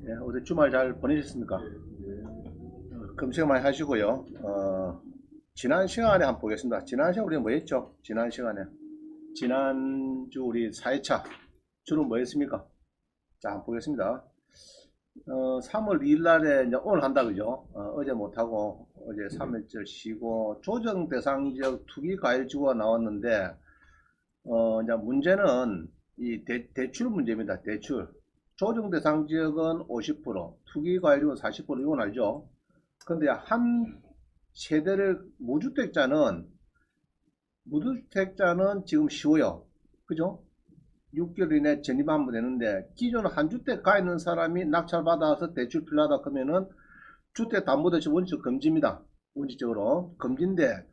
예, 어제 주말 잘 보내셨습니까? 검색 많이 하시고요. 지난 시간에 한번 보겠습니다. 지난 시간에 우리 뭐 했죠? 지난 시간에. 지난주 우리 4회차 주로 뭐 했습니까? 자, 한번 보겠습니다. 3월 2일 날에 이제 오늘 한다 그죠? 어제 못하고 어제 3일절 쉬고 조정 대상 지역 투기 과열지구가 나왔는데 이제 문제는 이 대출 문제입니다. 대출. 조정 대상 지역은 50%, 투기 과열지구는 40%, 이건 알죠? 근데 한 세대를 무주택자는 지금 쉬워요. 그죠? 6개월 이내 전입하면 되는데 기존 한 주택 가 있는 사람이 낙찰받아서 대출 필요하다 그러면은 주택담보대출 원칙 금지입니다. 원칙적으로 금지인데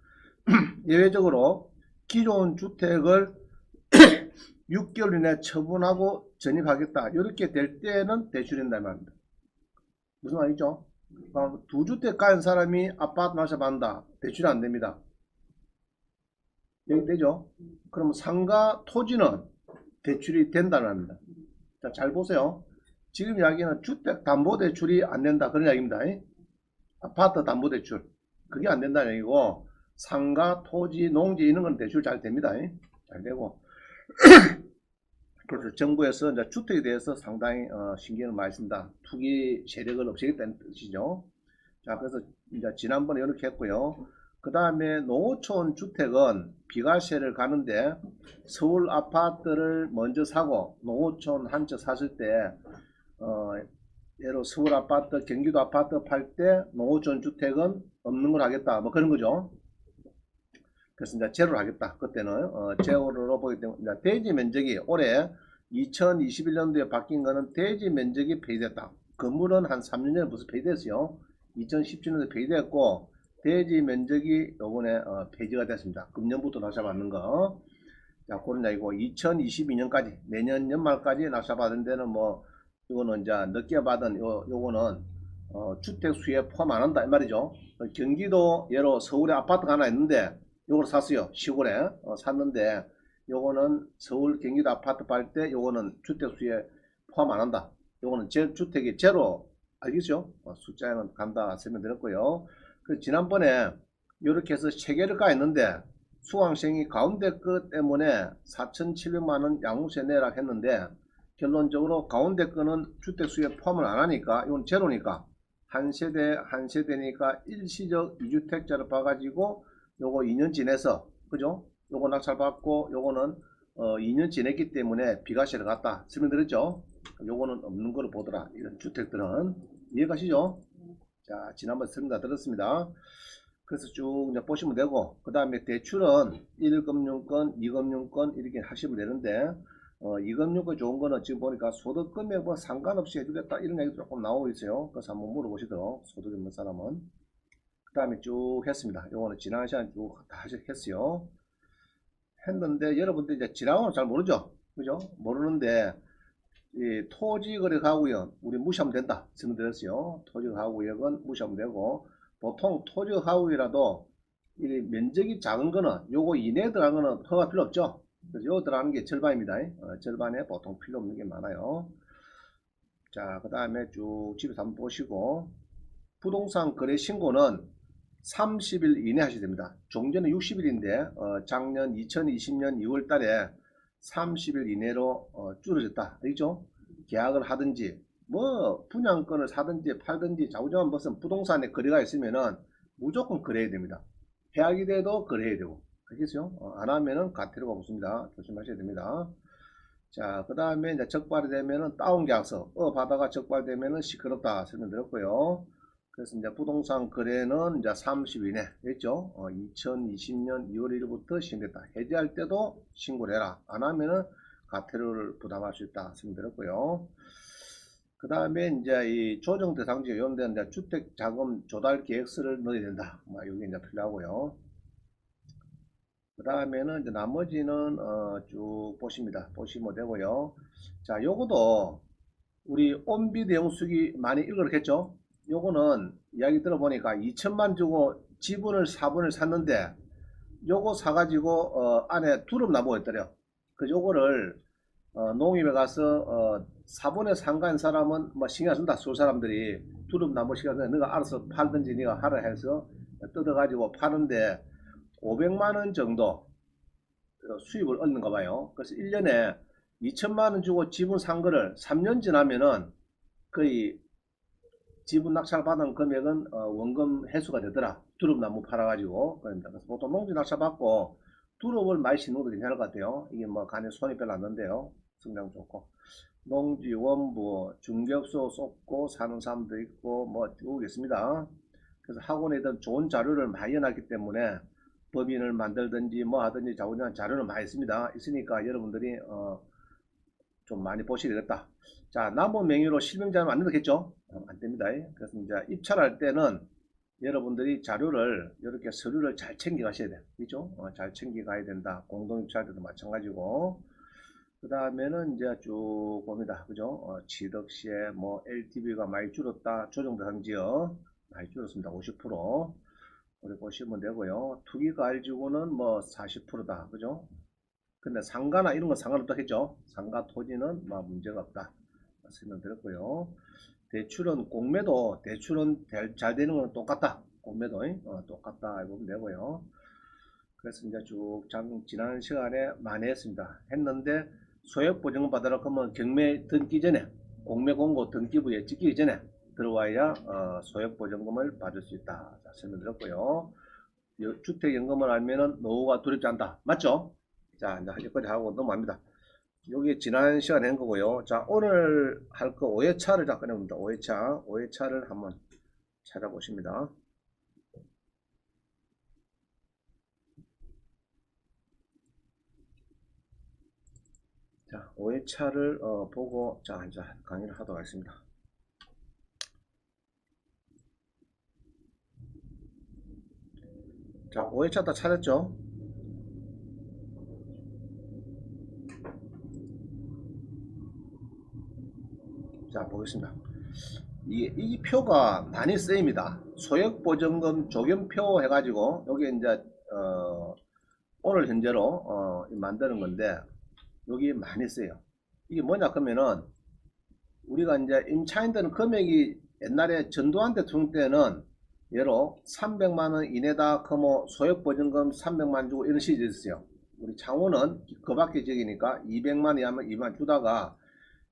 예외적으로 기존 주택을 6개월 이내 처분하고 전입하겠다 이렇게 될 때는 대출된다 말입니다. 무슨 말이죠? 두 주택 가진 사람이 아파트 낙찰받는다. 대출이 안 됩니다. 여기 되죠? 그럼 상가 토지는 대출이 된다는 겁니다. 자, 잘 보세요. 지금 이야기는 주택담보대출이 안 된다. 그런 이야기입니다. 아파트 담보대출. 그게 안 된다는 얘기고, 상가, 토지, 농지 이런 건 대출 잘 됩니다. 잘 되고. 그래서 정부에서 이제 주택에 대해서 상당히 신경을 많이 씁니다. 투기 세력을 없애겠다는 뜻이죠. 자, 그래서 이제 지난번에 이렇게 했고요. 그 다음에 농어촌 주택은 비과세를 가는데 서울 아파트를 먼저 사고 농어촌 한 채 샀을 때 예로 서울 아파트, 경기도 아파트 팔 때 농어촌 주택은 없는 걸 하겠다. 뭐 그런 거죠. 그래서 이제 제로를 하겠다. 그때는 제로로 보기 때문에 이제 대지 면적이 올해 2021년도에 바뀐 거는 대지 면적이 폐지됐다. 건물은 한 3년 전에 벌써 폐지됐어요. 2017년도에 폐지됐고 대지 면적이 요번에 폐지가 됐습니다. 금년부터 낙찰받는 거. 자, 그런 얘기고 2022년까지 내년 연말까지 낙찰받은 데는 뭐 이거는 이제 늦게 받은 요거는 주택 수에 포함 안 한다 이 말이죠. 경기도 예로 서울에 아파트가 하나 있는데 요걸 샀어요. 시골에 샀는데 요거는 서울 경기도 아파트 팔 때 요거는 주택 수에 포함 안 한다. 요거는 제 주택이 제로 알겠죠? 숫자에는 간다 설명드렸고요. 그 지난번에 이렇게 해서 세 개를 까였는데 수강생이 가운데 것 때문에 4,700만원 양도세 내라 했는데 결론적으로 가운데 거는 주택 수에 포함을 안 하니까 이건 제로니까 한 세대니까 일시적 2주택자를 봐가지고 요거 2년 지내서 그죠? 요거 낙찰 받고 요거는 2년 지냈기 때문에 비과세를 갔다 설명드렸죠? 요거는 없는 거로 보더라. 이런 주택들은 이해가시죠? 자, 지난번 설명 다 들었습니다. 그래서 쭉 이제 보시면 되고, 그 다음에 대출은 1금융권, 2금융권 이렇게 하시면 되는데, 2금융권 좋은 거는 지금 보니까 소득 금액과 상관없이 해주겠다 이런 얘기 조금 나오고 있어요. 그래서 한번 물어보시도록 소득 있는 사람은. 그 다음에 쭉 했습니다. 요거는 지난 시간에 쭉 다 했어요. 했는데 여러분들 이제 지나가는 잘 모르죠? 그죠? 모르는데 이 토지거래가구역 우리 무시하면 된다 설명드렸어요. 토지거래가구역은 무시하면 되고 보통 토지거래가구역이라도 이 면적이 작은 거는 요거 이내에 들어간 거는 허가 필요 없죠. 그래서 요거 들어가는 게 절반입니다. 절반에 보통 필요 없는 게 많아요. 자, 그 다음에 쭉 집에서 한번 보시고 부동산 거래 신고는 30일 이내 하셔야 됩니다. 종전은 60일인데 작년 2020년 2월 달에 30일 이내로 줄어졌다. 알겠죠? 계약을 하든지 뭐 분양권을 사든지 팔든지 자우정한 것은 부동산에 거래가 있으면은 무조건 거래해야 됩니다. 계약이 돼도 거래해야 되고 알겠어요? 안 하면은 과태료가 붙습니다. 조심하셔야 됩니다. 자, 그 다음에 이제 적발이 되면은 다운 계약서 받아가 적발되면은 시끄럽다 설명드렸고요. 그래서 이제 부동산 거래는 이제 30일 이내 했죠. 2020년 2월 1일부터 시행됐다. 해지할 때도 신고를 해라. 안 하면은 과태료를 부담할 수 있다 설명드렸고요. 그 다음에 이제 이 조정 대상지 이런 데 이제 주택 자금 조달 계획서를 넣어야 된다. 여기 이제 필요하고요. 그 다음에는 이제 나머지는 쭉 보십니다. 보시면 되고요. 자, 요거도 우리 온비 대용수기 많이 읽었겠죠? 요거는 이야기 들어보니까 2천만 주고 지분을 4분을 샀는데 요거 사가지고 안에 두릅 나무가 있더래요. 그 요거를 농협에 가서 사본에 상가인 사람은 뭐 신경 안 쓴다. 서울 사람들이 두릅나무 시간 전에 네가 알아서 팔든지 네가 하라 해서 뜯어가지고 파는데 500만 원 정도 수입을 얻는가 봐요. 그래서 1년에 2천만 원 주고 지분 산 거를 3년 지나면은 거의 지분 낙찰 받은 금액은 원금 회수가 되더라. 두릅나무 팔아가지고. 그러니까 그래서 보통 농지 낙찰 받고 두릅을 많이 심는 것도 괜찮을 것 같아요. 이게 뭐 간에 손이 별로 안 넣는데요. 성장 좋고. 농지, 원부, 중격소 쏟고 사는 사람도 있고 뭐 쭉 있습니다. 그래서 학원에든 좋은 자료를 많이 해놨기 때문에 법인을 만들든지 뭐 하든지 자료를 많이 있습니다. 있으니까 여러분들이 좀 많이 보시게 되겠다. 자, 남은 명의로 실명자는 안 넣겠죠? 안 됩니다. 그래서 이제 입찰할 때는 여러분들이 자료를 이렇게 서류를 잘 챙겨 가셔야 돼요. 그죠? 잘 챙겨 가야 된다. 공동 입찰 때도 마찬가지고. 그 다음에는 이제 쭉 봅니다. 그죠? 취득시에 뭐 LTV가 많이 줄었다. 조정 대상 지역 많이 줄었습니다. 50%. 우리 보시면 되고요. 투기 가해지구는 뭐 40%다. 그죠? 근데 상가나 이런 건 상관없다 했죠. 상가 토지는 뭐 문제가 없다. 설명드렸고요. 대출은 공매도 대출은 잘 되는 건 똑같다. 공매도 똑같다 보면 되고요. 그래서 이제 쭉 지난 시간에 많이 했는데 소액보증금 받으라 그러면 경매 등기 전에 공매 공고 등기부에 찍기 전에 들어와야 소액보증금을 받을 수 있다. 자, 설명드렸고요. 주택연금을 알면은 노후가 두렵지 않다. 맞죠? 자, 이제 여기까지 하고 넘어갑니다. 여기 지난 시간에 한 거고요. 자, 오늘 할 거 5회차를 다 꺼내봅니다. 5회차를 한번 찾아보십니다. 자, 5회차를 보고 자, 이제 강의를 하도록 하겠습니다. 자, 5회차 다 찾았죠? 자, 보겠습니다. 이 표가 많이 쓰입니다. 소액보증금 조경표 해가지고 여기 이제 오늘 현재로 만드는 건데 여기 많이 써요. 이게 뭐냐 그러면은 우리가 이제 임차인들은 금액이 옛날에 전두환 대통령 때는 예로 300만원 이내다 그뭐 소액보증금 300만 주고 이런 식이 있었어요. 우리 창호는 그 밖의 지역이니까 200만 이하면 2만 주다가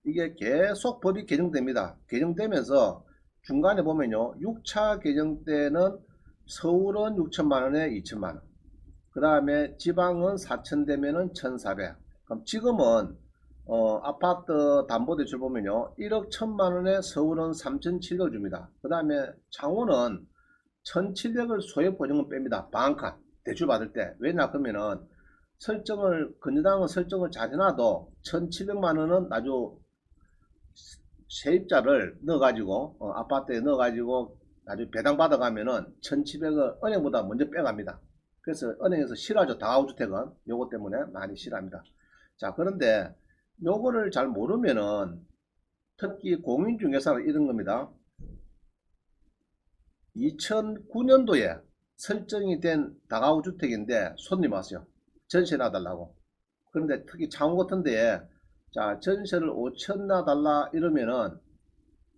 이게 계속 법이 개정됩니다. 개정되면서 중간에 보면요. 6차 개정 때는 서울은 6천만원에 2천만원. 그 다음에 지방은 4천 되면은 1,400. 그럼 지금은 아파트 담보대출 보면요. 1억 1천만원에 서울은 3,700을 줍니다. 그 다음에 창원은 1,700을 소액보증금 뺍니다. 반환 대출 받을 때. 왜냐 그러면은 건의당은 설정을 잘 해놔도 1,700만원은 나중 세입자를 넣어가지고 아파트에 넣어가지고 나중에 배당 받아가면은 1,700을 은행보다 먼저 빼갑니다. 그래서 은행에서 싫어하죠. 다가구주택은 요거 때문에 많이 싫어합니다. 자, 그런데 요거를 잘 모르면은 특히 공인중개사는 이런 겁니다. 2009년도에 설정이 된 다가구주택인데 손님 왔어요. 전세 놔달라고. 그런데 특히 창원 같은 데에 자, 전세를 5천 놔달라 이러면은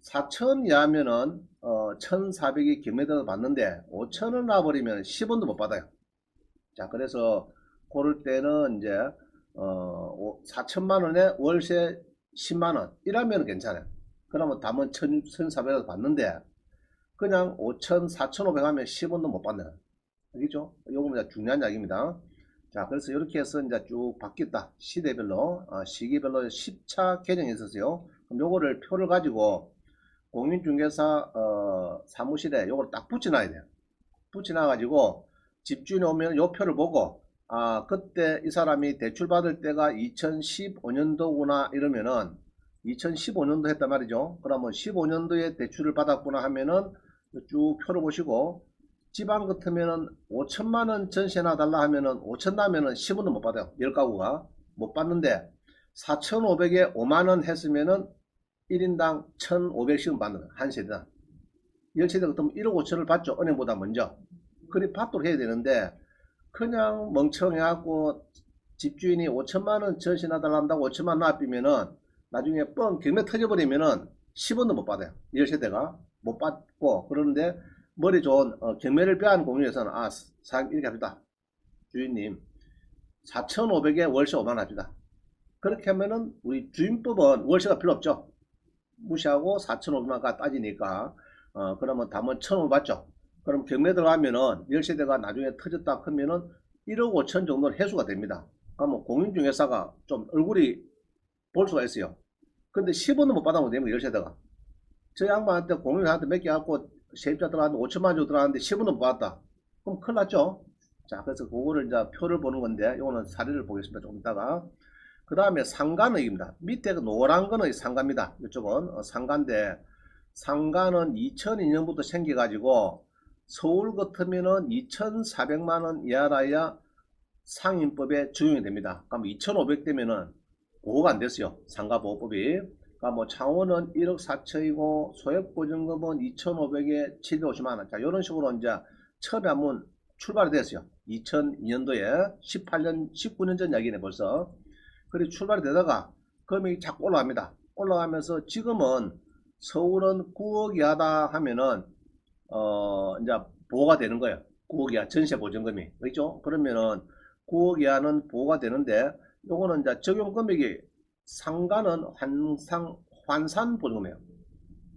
4천 이하면은 1,400이 경매대로 받는데 5천을 놔버리면 10원도 못 받아요. 자, 그래서 고를 때는 이제 4천만 원에 월세 10만 원 이러면 괜찮아요. 그러면 담은 1,400을 받는데 그냥 5천, 4,500 하면 10원도 못 받는. 알겠죠? 요거 중요한 이야기입니다. 자, 그래서 이렇게 해서 이제 쭉 바뀌었다. 시대별로, 시기별로 10차 개정이 있었어요. 그럼 요거를 표를 가지고 공인중개사 사무실에 요걸 딱 붙여놔야 돼요. 붙여놔가지고 집주인이 오면 요 표를 보고 그때 이 사람이 대출 받을 때가 2015년도구나 이러면은 2015년도 했단 말이죠. 그러면 15년도에 대출을 받았구나 하면은 쭉 표를 보시고 지방 같으면은 5천만원 전세나 달라 하면은 5천 나면은 10원도 못 받아요. 10가구가 못 받는데 4,500에 5만원 했으면은 1인당 1,500씩은 받는 거예요. 한 세대당. 10세대 같으면 1억 5천을 받죠. 은행보다 먼저. 그리 받도록 해야 되는데 그냥 멍청해갖고 집주인이 5천만원 전신하달라 한다고 5천만원 납비면은 나중에 뻥 경매 터져버리면은 10원도 못 받아요. 10세대가 못 받고. 그러는데 머리 좋은 경매를 빼앗은 공유에서는 이렇게 합니다. 주인님 4,500에 월세 5만원 합니다. 그렇게 하면은 우리 주인법은 월세가 필요 없죠. 무시하고 4,500만원가 따지니까 그러면 담은 1,500 받죠. 그럼 경매 들어가면은 10세대가 나중에 터졌다 하면은 1억 5천 정도는 회수가 됩니다. 그러면 공인중개사가 좀 얼굴이 볼 수가 있어요. 근데 10원은 못 받아면 되면 10세대가. 저 양반한테 공인한테 몇 개 갖고 세입자 들어갔는데 5천만 원 정도 들어갔는데 10원은 못 받았다. 그럼 큰일 났죠. 자, 그래서 그거를 이제 표를 보는 건데, 이거는 사례를 보겠습니다. 조금 이따가. 그 다음에 상가입니다. 밑에 그 노란 거는 상가입니다. 이쪽은 상가인데, 상가는 2002년부터 생겨가지고 서울 같으면은 2,400만원 이하라야 상인법에 적용이 됩니다. 그럼 2,500 되면은 보호가 안 됐어요. 상가보호법이. 그러니까 뭐 창원은 1억 4천이고 소액보증금은 2,500에 750만원. 자, 이런 식으로 이제 처음에 한번 출발이 됐어요. 2002년도에 18년, 19년 전 이야기네 벌써. 그리고 출발이 되다가 금액이 자꾸 올라갑니다. 올라가면서 지금은 서울은 9억 이하다 하면은 이제 보호가 되는 거예요. 9억 이하 전세 보증금이. 그렇죠? 그러면은 9억 이하는 보호가 되는데 요거는 이제 적용 금액이 상가는 환산 보증금이에요.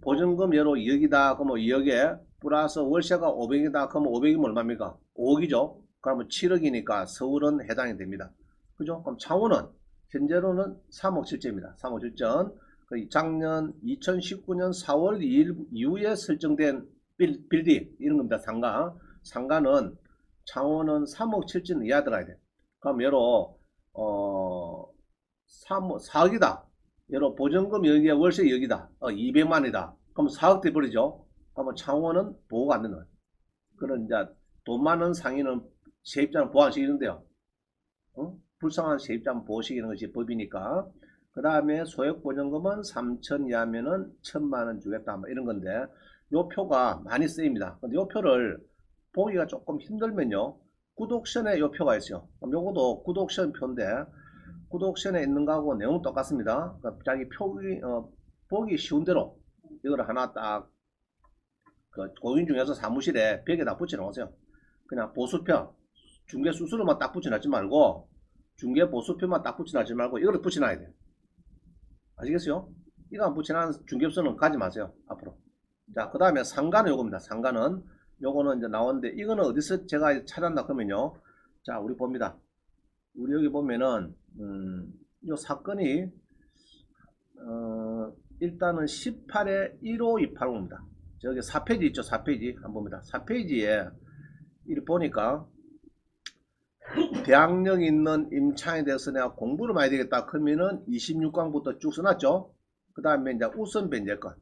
보증금 예로 2억이다. 그러면 2억에 플러스 월세가 500이다. 그러면 500이면 얼마입니까? 5억이죠. 그러면 7억이니까 서울은 해당이 됩니다. 그죠? 그럼 창원은 현재로는 3억 7천입니다. 3억 7천. 작년 2019년 4월 2일 이후에 설정된 빌딩 이런 겁니다. 상가는 창원은 3억 7천 이하 들어가야 돼. 그럼 예로 4억이다. 예로 보증금 여기에 월세 여기다. 200만이다. 그럼 4억 돼버리죠. 그러면 창원은 보호가 안 되는 거예요. 그런 이제 돈 많은 상인은 세입자는 보호 안 시키는데요. 불쌍한 세입자는 보호시키는 것이 법이니까. 그 다음에 소액보증금은 3천 이하면은 1,000만원 주겠다. 뭐 이런 건데, 요 표가 많이 쓰입니다. 근데 요 표를 보기가 조금 힘들면요. 구독션에 요 표가 있어요. 그럼 요것도 구독션 표인데, 구독션에 있는 거하고 내용 똑같습니다. 그러니까 자기 보기 쉬운 대로 이걸 하나 딱, 공인중개사 사무실에 벽에다 붙여 놓으세요. 그냥 보수표, 중개 수수료만 딱 붙여놨지 말고, 중개 보수표만 딱 붙여놨지 말고, 이걸 붙여놔야 돼요. 아시겠어요? 이거 안 붙여놓은 중개업소는 가지 마세요. 앞으로. 자, 그 다음에 상가는 요겁니다. 상가는 요거는 이제 나오는데, 이거는 어디서 제가 찾았나 그러면요. 자, 우리 봅니다. 우리 여기 보면은 요 사건이 일단은 18에 15280입니다. 저기 4페이지 있죠. 4페이지 한번 봅니다. 4페이지에 이렇게 보니까 대학력 있는 임차인에 대해서 내가 공부를 많이 되겠다 그러면은 26강부터 쭉 써놨죠. 그 다음에 이제 우선 변제권,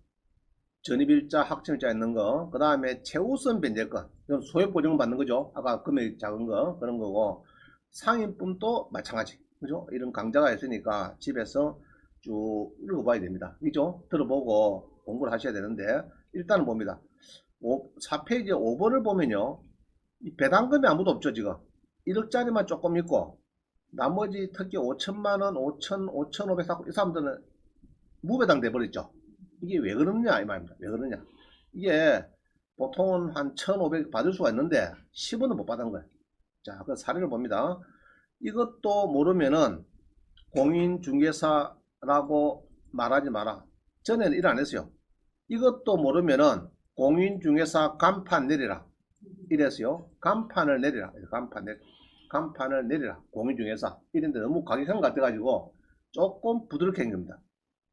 전입일자 확정일자 있는 거, 그 다음에 최우선 변제권, 이건 소액보증금 받는 거죠. 아까 금액 작은 거 그런 거고, 상인분도 마찬가지. 그죠? 이런 강좌가 있으니까 집에서 쭉 읽어봐야 됩니다. 그죠? 들어보고 공부를 하셔야 되는데, 일단은 봅니다. 4페이지 5번을 보면요. 이 배당금이 아무도 없죠, 지금. 1억짜리만 조금 있고, 나머지 특히 5천만원, 5천, 5,500, 이 사람들은 무배당 돼버렸죠. 이게 왜 그러느냐, 이 말입니다. 왜 그러냐. 이게 보통은 한 1,500 받을 수가 있는데, 10원은 못 받은 거예요. 자, 그 사례를 봅니다. 이것도 모르면은 공인중개사라고 말하지 마라. 전에는 일 안 했어요. 이것도 모르면은 공인중개사 간판 내리라. 이랬어요. 간판을 내리라. 간판을 내리라. 공인중개사. 이런데 너무 과격한 것 같아가지고 조금 부드럽게 한 겁니다.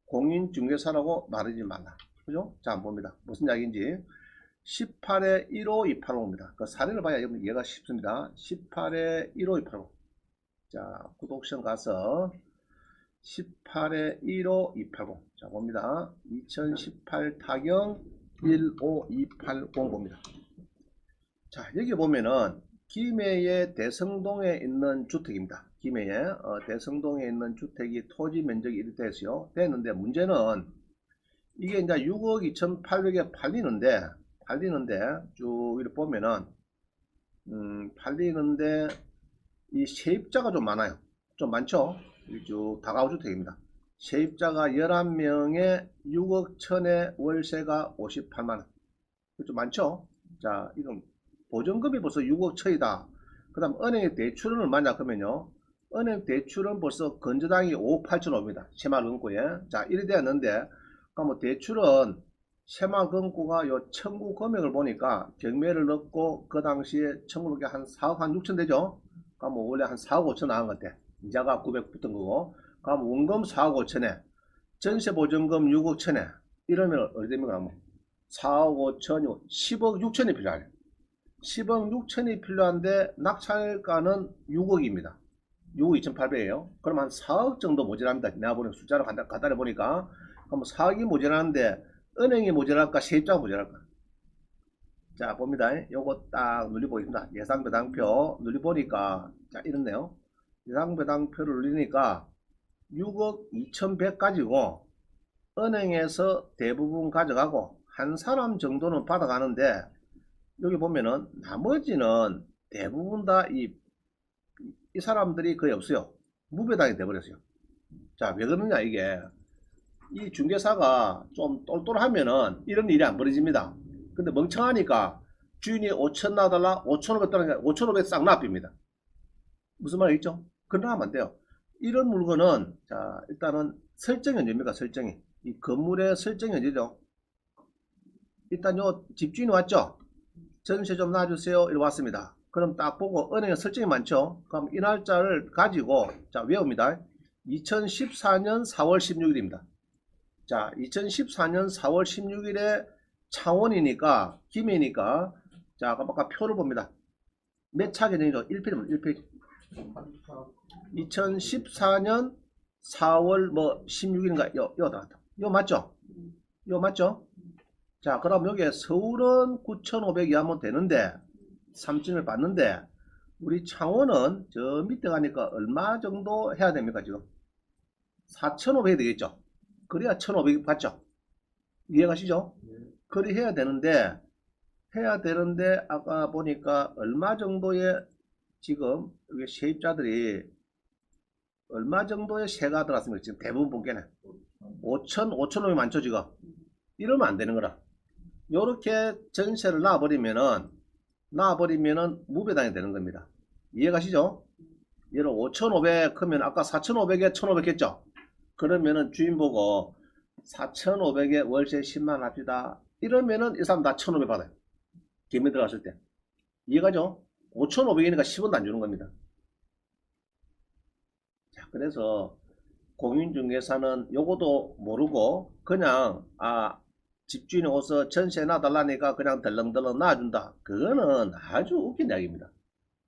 공인중개사라고 말하지 말라. 그죠? 자, 한번 봅니다. 무슨 이야기인지. 18에 15280입니다. 그 사례를 봐야 이해가 쉽습니다. 18에 15280. 자, 구독션 가서 18에 15280. 자, 봅니다. 2018 타경 15280 봅니다. 자, 여기 보면은 김해의 대성동에 있는 주택입니다. 김해의 대성동에 있는 주택이 토지 면적이 이렇게 됐어요. 됐는데 문제는 이게 이제 6억 2,800에 팔리는데 쭉 이렇게 보면은 팔리는데 이 세입자가 좀 많아요. 좀 많죠? 쭉 다가구주택입니다. 세입자가 11명에 6억 천에 월세가 58만원. 좀 많죠? 자, 이건 보증금이 벌써 6억 천이다. 그 다음 은행의 대출은 얼마냐 그러면요. 은행 대출은 벌써 건저당이 5억 8천옵니다. 새마을금고에. 자, 이래 되었는데, 그럼 대출은 새마을금고가 요 청구 금액을 보니까 경매를 넣고 그 당시에 청구금액이 한 4억 한 6천 되죠? 그럼 원래 한 4억 5천 나간 것 같아. 이자가 900 붙은 거고. 그럼 원금 4억 5천에 전세 보증금 6억 천에 이러면 어디 됩니까? 4억 5천이 10억 6천이 필요하네. 10억 6천이 필요한데 낙찰가는 6억입니다. 6억 2,800이에요. 그럼 한 4억 정도 모자랍니다. 내가 보는 숫자로 간단히 보니까. 그럼 4억이 모자라는데 은행이 모자랄까 세입자가 모자랄까? 자 봅니다. 요거 딱 눌려보겠습니다. 예상배당표 눌려보니까 자 이렇네요. 예상배당표를 눌리니까 6억 2,100 가지고 은행에서 대부분 가져가고 한 사람 정도는 받아가는데 여기 보면은 나머지는 대부분 다 이 사람들이 거의 없어요. 무배당이 돼버렸어요. 자, 왜 그러냐 이게 이 중개사가 좀 똘똘하면은 이런 일이 안 벌어집니다. 근데 멍청하니까 주인이 5천 놔달라 5,500 떨어지니까 5,500 싹 납입니다. 무슨 말이죠? 그러면 안 돼요. 이런 물건은 자 일단은 설정이 언제입니까? 설정이 이 건물의 설정이 언제죠? 일단 요 집주인이 왔죠? 전세 좀 놔주세요. 이렇게 왔습니다. 그럼 딱 보고 은행에 설정이 많죠? 그럼 이 날짜를 가지고 자 외웁니다. 2014년 4월 16일입니다. 자 2014년 4월 16일에 창원이니까 김해니까 자 아까 표를 봅니다. 몇 차 계정이죠? 1페이지입니다. 1페이지. 2014년 4월 뭐 16일인가 요 나왔다. 요 맞죠? 요 맞죠? 자 그럼 여기에 서울은 9,500이 하면 되는데 3층을 받는데 우리 창원은 저 밑에 가니까 얼마 정도 해야 됩니까 지금? 4,500이 되겠죠? 그래야 1,500이 받죠? 이해가시죠? 그리 해야 되는데 아까 보니까 얼마 정도의 지금 여기 세입자들이 얼마 정도의 세가 들어왔습니까? 지금 대부분 본게는 5천, 5,500 많죠 지금? 이러면 안 되는 거라. 요렇게 전세를 놔버리면은 무배당이 되는 겁니다. 이해가시죠? 예를 5,500 하면 아까 4,500에 1,500 했죠? 그러면은 주인 보고 4,500에 월세 10만 합시다. 이러면은 이 사람 다 1,500 받아요. 김에 들어갔을 때. 이해가죠? 5,500이니까 10원도 안 주는 겁니다. 자, 그래서 공인중개사는 요거도 모르고 그냥 집주인이 오서 전세 놔달라니까 그냥 덜렁덜렁 놔준다. 그거는 아주 웃긴 이야기입니다.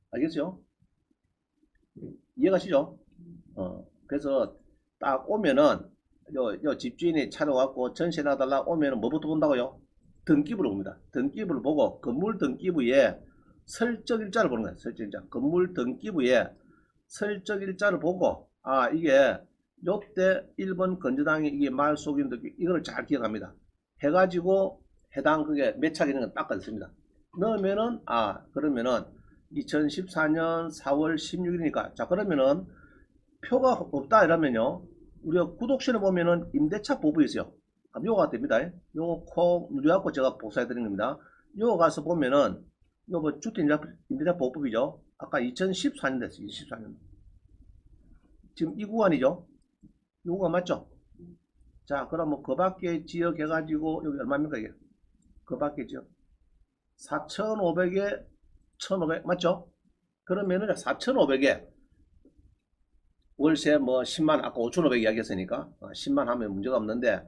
알겠죠? 이해가시죠? 그래서 딱 오면은 요 집주인이 차로 왔고 전세 놔달라 오면은 뭐부터 본다고요? 등기부를 봅니다. 등기부를 보고 건물 등기부에 설적일자를 보는 거예요. 설적일자. 건물 등기부에 설적일자를 보고 이게 요때 1번 건조당이 이게 말속인 등기 이걸 잘 기억합니다. 해가지고 해당 그게 몇 차기는 딱 넣습니다. 넣으면은 그러면은 2014년 4월 16일이니까 자 그러면은 표가 없다 이러면요 우리가 구독실에 보면은 임대차 보부 있어요. 요거가 됩니다. 요거 콕 누려갖고 제가 복사해 드리는 겁니다. 요거 가서 보면은 요거 주택임대차 보호법이죠. 아까 2014년 됐어요. 2014년. 지금 이 구간이죠. 요거가 맞죠? 자, 그럼 뭐 그 밖에 지역 해가지고 여기 얼마입니까 이게? 그 밖에 지역 4,500에 1,500 맞죠? 그러면은 4,500에 월세 뭐 10만 아까 5,500 이야기했으니까 10만 하면 문제가 없는데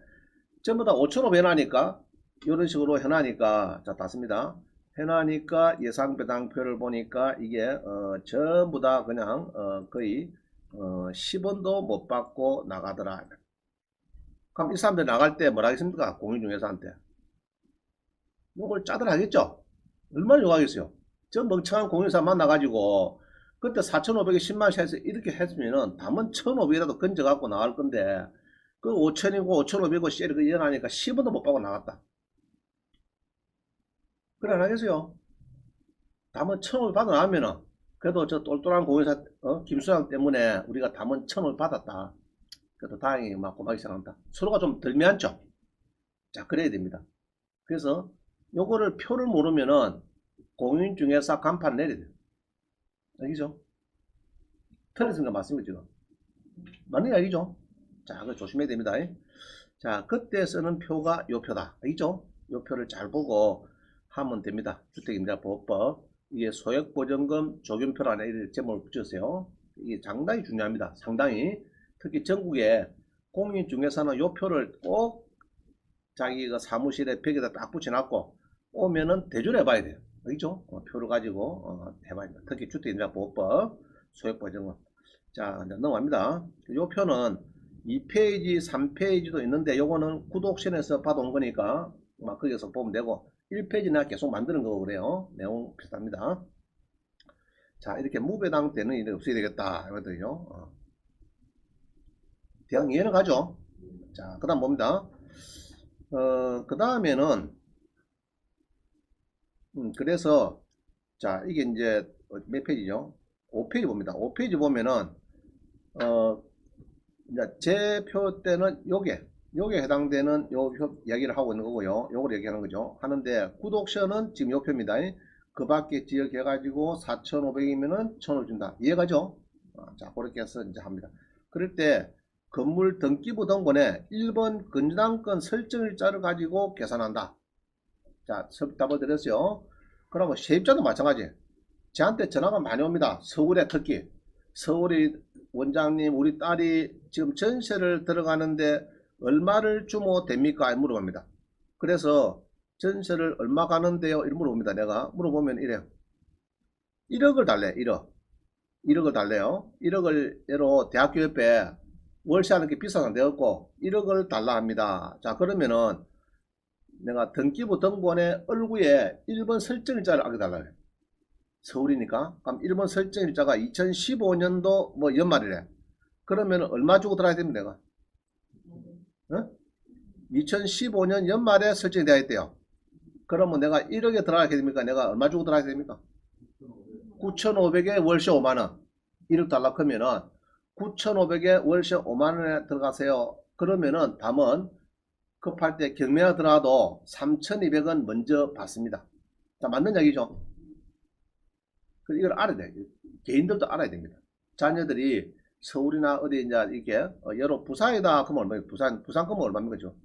전부 다 5,500 해놔니까 이런 식으로 해놔니까 자 닿습니다. 해놔니까 예상배당표를 보니까 이게 전부 다 그냥 거의 10원도 못 받고 나가더라. 그럼 이 사람들 나갈 때 뭐라 하겠습니까? 공인중개사한테 요걸 짜들 하겠죠? 얼마나 욕하겠어요? 저 멍청한 공인중개사 만나가지고 그때 4,500에 10만원씩 해서 이렇게 했으면은 담은 1,500이라도 건져갖고 나갈 건데 그 5,000이고 5,500이고 셀이 그 일어나니까 10원도 못 받고 나갔다. 그래 안 하겠어요? 담은 1,500 받아 나가면은 그래도 저 똘똘한 공회사 김수장 때문에 우리가 담은 첨을 받았다. 그래도 다행히 막 고마기 시작한다. 서로가 좀 덜 미안죠. 자, 그래야 됩니다. 그래서 요거를 표를 모르면은 공인중개사 간판 내려야 돼요. 알겠죠? 틀렸으니까 맞습니다, 지금. 맞는 이야기죠? 자, 그거 조심해야 됩니다. 자, 그때 쓰는 표가 요 표다. 알겠죠? 요 표를 잘 보고 하면 됩니다. 주택임대보호법. 이게 소액보전금 적용표라는 이런 제목을 붙였어요. 이게 상당히 중요합니다. 상당히. 특히 전국에 공인중개사는 요 표를 꼭 자기 그 사무실에 벽에다 딱 붙여놨고 오면은 대조를 해봐야 돼요. 알겠죠? 표를 가지고 해봐야 됩니다. 특히 주택임대보호법 소액보전금. 자, 이제 넘어갑니다. 요 표는 2페이지, 3페이지도 있는데 요거는 구독신에서 받아온 거니까 막 거기서 보면 되고 1페이지나 계속 만드는 거고 그래요. 내용 비슷합니다. 자, 이렇게 무배당 되는 일이 없어야 되겠다 이거든요. 대강 이해는 가죠? 자, 그 다음 봅니다. 그 다음에는 그래서 자, 이게 이제 몇 페이지죠? 5페이지 봅니다. 5페이지 보면은 이제 제 표 때는 요게 해당되는 요 이야기를 하고 있는 거고요. 요걸 얘기하는 거죠. 하는데 구독션은 지금 요 표입니다. 그 밖에 지역해 가지고 4,500이면은 1,000을 준다. 이해가죠? 자, 그렇게 해서 이제 합니다. 그럴 때 건물 등기부 등본에 1번 건당권 설정일자를 가지고 계산한다. 자, 답을 드렸어요. 그러면 세입자도 마찬가지. 저한테 전화가 많이 옵니다. 서울에 특히 서울이 원장님 우리 딸이 지금 전세를 들어가는데 얼마를 주면 됩니까? 물어봅니다. 그래서 전세를 얼마 가는데요? 이렇게 물어봅니다. 내가 물어보면 이래요. 1억을 달래. 1억. 1억을 달래요. 1억을 예로 대학교 옆에 월세하는 게 비싸서 되었고 1억을 달라 합니다. 자, 그러면은 내가 등기부 등본에 얼구에 1번 설정일자를 알려달라 해요. 서울이니까. 그럼 1번 설정일자가 2015년도 뭐 연말이래. 그러면 얼마 주고 들어야 됩니다, 내가. 어? 2015년 연말에 설정이 되어 있대요. 그러면 내가 1억에 들어가게 됩니까? 내가 얼마 주고 들어가야 됩니까? 9,500에 월세 5만원. 1억 달라 하면은 9,500에 월세 5만원에 들어가세요. 그러면은 담은 급할 때 경매가 들어가도 3,200원 먼저 받습니다. 자, 맞는 얘기죠? 이걸 알아야 돼. 개인들도 알아야 됩니다. 자녀들이 서울이나 어디 이제 이렇게 여러 부산이다 그러면 얼마예요? 부산 그러면 얼마입니까? 그죠?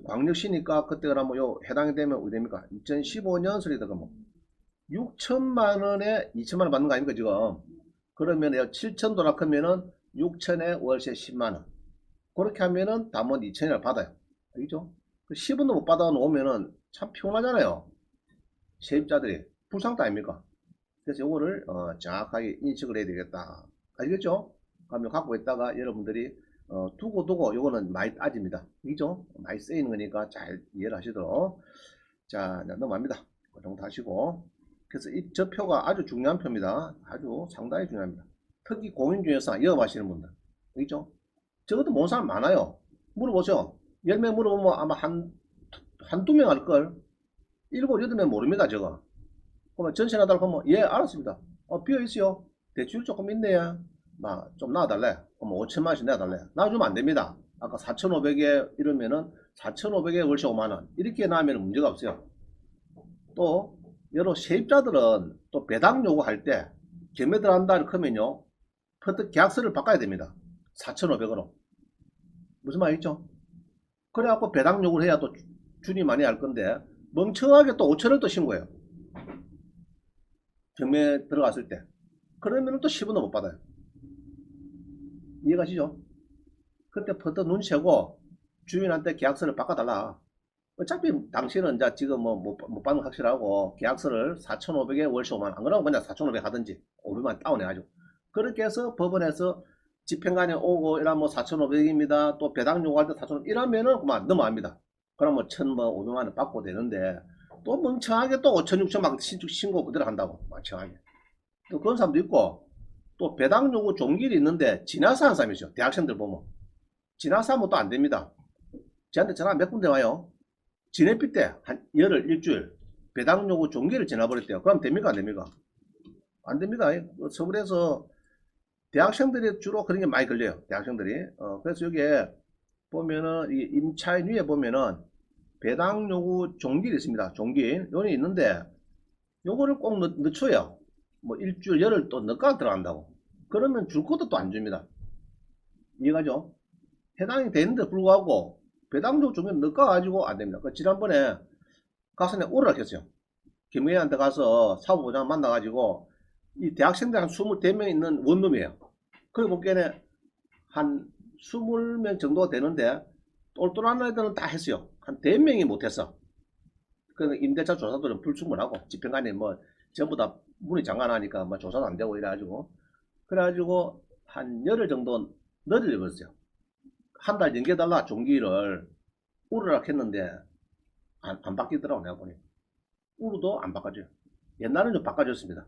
광역시니까 그때 그러면 요 해당이 되면 어디 됩니까? 2015년 소리다 그러면 6천만 원에 2천만 원 받는 거 아닙니까 지금? 그러면 7천 도락하면은 6천에 월세 10만 원. 그렇게 하면은 담원 2천을 받아요. 알겠죠? 10원도 못 받아 놓으면은 참 피곤하잖아요. 세입자들이 불상도 아닙니까? 그래서 요거를 정확하게 인식을 해야 되겠다. 알겠죠? 그러면 갖고 있다가 여러분들이 두고 요거는 많이 따집니다. 그죠? 많이 쓰이는 거니까 잘 이해를 하시도록. 자, 넘어갑니다. 그 정도 하시고. 그래서 저 표가 아주 중요한 표입니다. 아주 상당히 중요합니다. 특히 공인중개사 영업하시는 분들. 그죠? 저것도 모르는 사람 많아요. 물어보죠. 10명 물어보면 아마 한두 명 할걸. 7, 8명 모릅니다, 저거. 그러면 전세 나달라고 하면 예 알았습니다. 비어있어요. 대출 조금 있네요. 좀 놔달래. 그럼 5천만 원씩 내달래. 놔주면 안됩니다. 아까 4,500에 이러면은 4,500에 월세 5만원 이렇게 나면 문제가 없어요. 또 여러 세입자들은 또 배당 요구할 때 경매 들어간다 이렇게 하면요 퍼뜩 계약서를 바꿔야 됩니다. 4,500으로 무슨 말이죠? 그래갖고 배당 요구를 해야 또 준이 많이 할 건데 멍청하게 또 5천을 또 신고해요. 경매 들어갔을 때. 그러면 또 10원도 못 받아요. 이해가시죠? 그때 퍼뜩 눈 채고 주인한테 계약서를 바꿔달라. 어차피 당신은 이제 지금 못 받는 거 확실하고 계약서를 4,500에 월세 5만 안 그러면 그냥 4,500 하든지 500만 다운해가지고 그렇게 해서 법원에서 집행관이 오고 이러면 4,500입니다. 또 배당 요구할 때 4,500 이러면은 그만 넘어갑니다. 그러면 1,500만 원 받고 되는데 또 멍청하게 또 5천 6천 막 신고 그대로 한다고 멍청하게 또 그런 사람도 있고 또 배당 요구 종길이 있는데 지나서 하는 사람이 있죠. 대학생들 보면 지나서 하면 또 안 됩니다. 저한테 전화 몇 군데 와요. 진해피 때 한 열흘 일주일 배당 요구 종기를 지나버렸대요. 그럼 됩니까 안 됩니까? 안 됩니다. 서울에서 대학생들이 주로 그런 게 많이 걸려요. 대학생들이. 그래서 여기에 보면은 이 임차인 위에 보면은 배당 요구 종길이 있습니다. 종길 요게 있는데 요거를 꼭 늦춰요. 뭐 일주일 열흘 또 늦가 들어간다고. 그러면 줄 것도 또 안 줍니다. 이해가죠? 해당이 되는데 불구하고 배당 요구 종길 늦가 가지고 안 됩니다. 그 지난번에 가서 내가 오르락했어요. 김의회한테 가서 사무부장 만나가지고 이 대학생들 한 24명 있는 원룸이에요. 그래 보기에는 한 20명 정도 되는데 똘똘한 애들은 다 했어요. 한 4명이 못했어. 그 임대차 조사들은 불충분하고 집행관이 뭐 전부 다 문이 잠가나니까 뭐 조사도 안 되고 그래가지고 한 열흘 정도 늘려버렸어요. 한 달 연계달라 종기를 우르락 했는데 안 바뀌더라고 내가 보니. 우르도 안 바꿔줘요. 옛날에는 좀 바꿔줬습니다.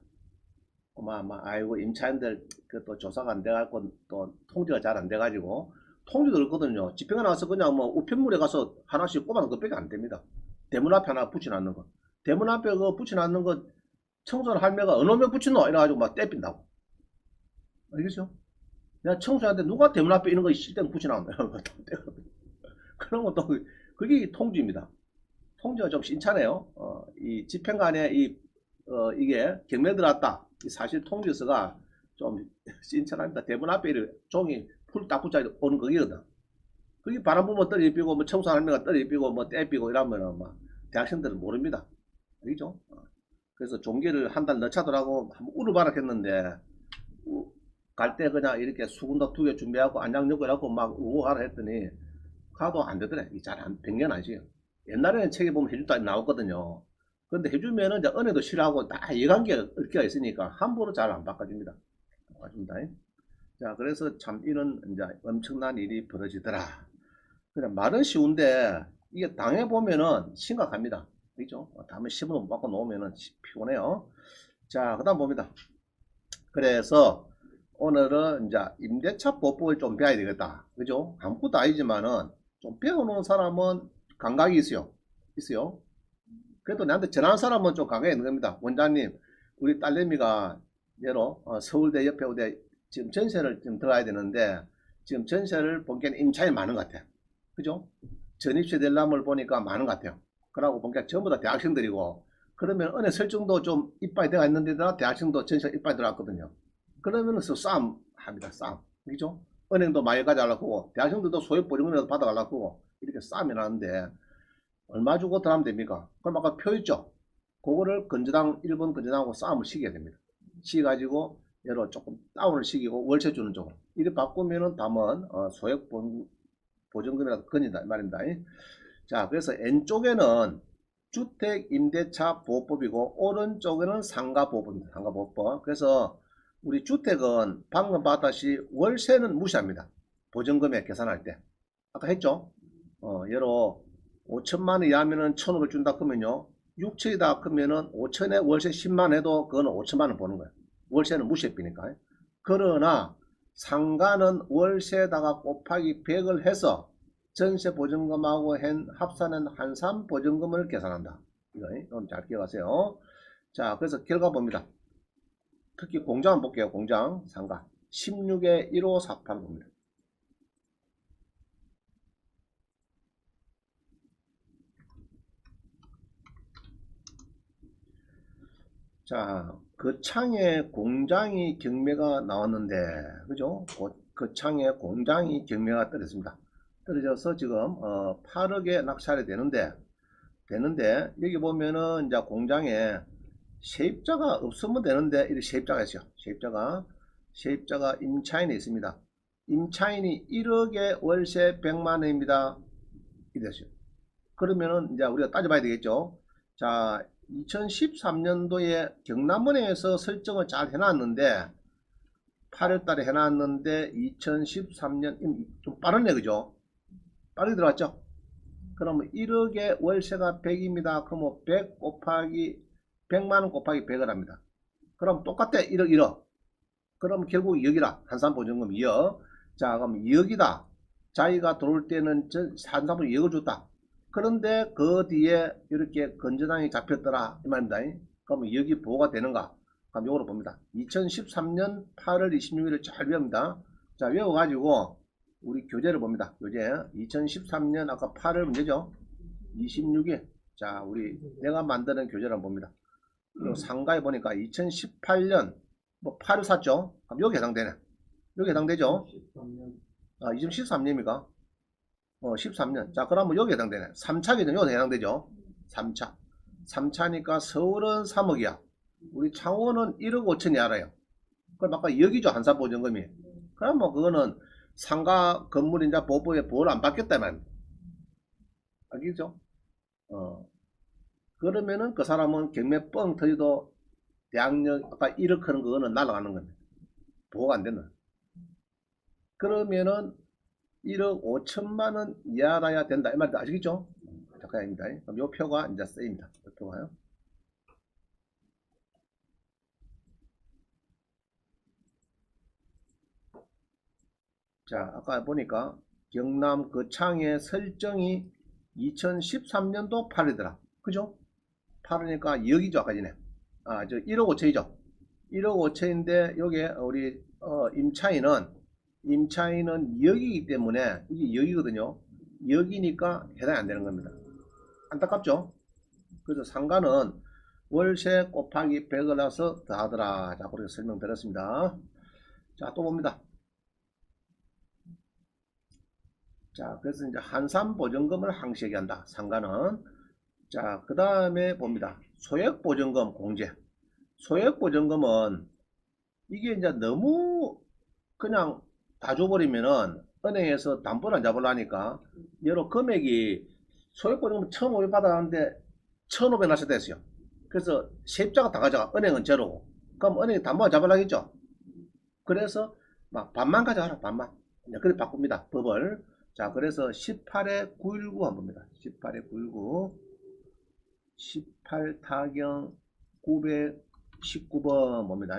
아이고 임차인들 그 또 조사가 안 돼갖고 또 통지가 잘 안 돼가지고 통지도 그렇거든요. 집행관 나와서 그냥 뭐 우편물에 가서 하나씩 꼽아놓은 것밖에 안 됩니다. 대문 앞에 하나 붙여놨는 거. 대문 앞에 그 붙여놨는 거 청소를 할매가 어느 놈에 붙여놓 이래가지고 막 떼핀다고. 알겠죠? 내가 청소하는데 누가 대문 앞에 있는 거 실때는 붙여놨나 그런 것도 그게 통지입니다. 통지가 좀 신차네요. 이 집행관의 이게 경매 들어왔다. 사실 통지서가 좀 신선합니다. 대문 앞에 종이 풀 딱 붙여 오는 거기거든. 그게 바람 불면 떨어지고 뭐 청소하는 명가 떨어지고 뭐 떼비고 이러면은 막 대학생들은 모릅니다. 알겠죠? 그래서 종기를 한 달 넣자더라고 한번 울어봐라 했는데 갈 때 그냥 이렇게 수군도 2개 준비하고 안장 넣고 이라고 막 우고 가라 했더니 가도 안 되더래. 잘안 백년 안시요. 옛날에는 책에 보면 해준다 나왔거든요. 그런데 해주면은 이제 은행도 싫어하고 다 이해관계가 얽혀 있으니까 함부로 잘 안 바꿔줍니다. 바꿔줍니다. 자, 그래서 참 이런 이제 엄청난 일이 벌어지더라. 그냥 말은 쉬운데 이게 당해보면은 심각합니다. 그죠? 다음에 시험을 못 받고 놓으면은 피곤해요. 자, 그 다음 봅니다. 그래서 오늘은 이제 임대차 보법을 좀 배워야 되겠다. 그죠? 아무것도 아니지만은 좀 배워놓은 사람은 감각이 있어요. 있어요. 그래도 나한테 전화한 사람은 좀 감각이 있는 겁니다. 원장님, 우리 딸내미가 예로 서울대 옆에 어디 지금 전세를 좀 들어가야 되는데 지금 전세를 보기에는 임차인이 많은 것 같아요. 그죠? 전입세 될람을 보니까 많은 것 같아요. 그러고 보니까 전부 다 대학생들이고 그러면 은행 설정도 좀 이빠이 들어가 있는데다 대학생도 전세 이빠이 들어갔거든요. 그러면은 싸움 합니다. 싸움. 그죠? 은행도 많이 가져가려고 대학생들도 소액 보증금이라도 받아가려고 이렇게 싸움이 나는데 얼마 주고 들어가면 됩니까? 그럼 아까 표 있죠? 그거를 건저당 1번 건저당하고 싸움을 시켜야 됩니다. 시켜가지고 얘로 조금 다운을 시키고 월세 주는 쪽으로 이렇게 바꾸면은 담은 소액 보증금이라도 건진다 말입니다. 자, 그래서 왼쪽에는 주택임대차 보호법이고 오른쪽에는 상가보호법입니다. 상가보호법. 그래서 우리 주택은 방금 봤다시 월세는 무시합니다. 보증금액 계산할 때. 아까 했죠? 예로 5천만 원 이하면은 1,500 준다 그러면요. 6천이다 그러면은 5천에 월세 10만 해도 그거는 5천만 원 버는 거예요. 월세는 무시해비니까. 그러나 상가는 월세에다가 곱하기 100을 해서 전세 보증금하고 합산한 한산 보증금을 계산한다. 이거 잘 기억하세요. 자, 그래서 결과 봅니다. 특히 공장 한번 볼게요. 공장 상가 16에 1548 봅니다. 자, 그 창에 공장이 경매가 나왔는데, 그죠? 그 창에 공장이 경매가 떨어졌습니다. 떨어져서 지금 8억에 낙찰이 되는데 여기 보면은 이제 공장에 세입자가 없으면 되는데 이렇게 세입자가 있어요. 세입자가 임차인이 있습니다. 임차인이 1억에 월세 100만 원입니다. 이랬어요. 그러면은 이제 우리가 따져봐야 되겠죠. 자, 2013년도에 경남은행에서 설정을 잘 해놨는데 8월달에 해놨는데 2013년 좀 빠르네 그죠? 빠르게 들어왔죠? 그러면 1억에 월세가 100입니다. 그러면 100 곱하기 100만원 곱하기 100을 합니다. 그럼 똑같아 1억 1억. 그럼 결국 2억이다. 한산보증금 2억. 자, 그럼 2억이다. 자기가 들어올 때는 한산보증금 2억을 줬다. 그런데 그 뒤에 이렇게 건전항이 잡혔더라 이 말입니다. 그러면 2억이 보호가 되는가? 그럼 요거로 봅니다. 2013년 8월 26일을 잘 외웁니다. 자, 외워가지고 우리 교재를 봅니다. 교재 2013년 아까 8월 문제죠. 26일. 자, 우리 내가 만드는 교재를 한번 봅니다. 요 상가에 보니까 2018년 뭐 8을 샀죠. 그럼 여기 해당되네. 여기 해당되죠. 2013년입니까? 13년. 자, 그러면 여기 해당되네. 3차기는 여기 해당되죠. 3차. 3차니까 서울은 3억이야. 우리 창원은 1억 5천이 알아요. 그럼 아까 여기죠. 한산보증금이. 그럼 뭐 그거는 상가 건물인자 보호에 보호를 안 받겠다면. 알겠죠? 그러면은 그 사람은 경매 뻥 터지도 대학력 아까 1억 하는 그거는 날아가는 겁니다. 보호가 안 되는. 그러면은 1억 5천만 원 이하라야 된다. 이 말도 아시겠죠? 잠깐입니다. 그럼 요 표가 이제 쓰입니다. 요 표가요. 자, 아까 보니까 경남 거창의 설정이 2013년도 8이더라. 그죠? 8이니까 여기죠. 아까 전에. 아, 저 1억 5천이죠. 1억 5천인데 여기에 우리 임차인은 여기이기 때문에 이게 여기거든요. 여기니까 해당이 안 되는 겁니다. 안타깝죠? 그래서 상가는 월세 곱하기 100을 해서 더하더라. 자, 그렇게 설명드렸습니다. 자, 또 봅니다. 자, 그래서 이제 한산보증금을 항시하게 한다. 상가는. 자, 그 다음에 봅니다. 소액보증금 공제. 소액보증금은 이게 이제 너무 그냥 다 줘버리면은 은행에서 담보를 안 잡으려니까 여러 금액이 소액보증금 1,500 받았는데 1,500 나셨댔어요. 그래서 세입자가 다 가져가. 은행은 제로고. 그럼 은행이 담보 안 잡으려겠죠. 그래서 막 반만 가져가라. 반만. 그렇게 바꿉니다. 법을. 자, 그래서 18에 919 한번 봅니다. 18에 919 18 타경 919번 봅니다.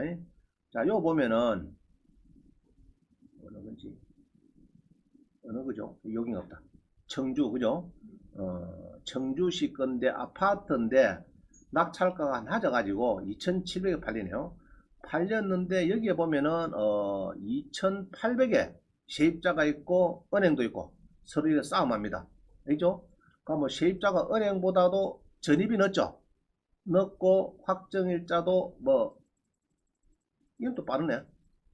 자, 요 보면은 어느 건지 어느 거죠? 여기는 없다. 청주 그죠? 청주시 건데 아파트인데 낙찰가가 낮아가지고 2,700에 팔리네요. 팔렸는데 여기에 보면은 2,800에 세입자가 있고 은행도 있고 서로 이렇게 싸움합니다. 알죠? 그러니까 뭐 세입자가 은행보다도 전입이 늦죠. 늦고 확정일자도 뭐 이건 또 빠르네.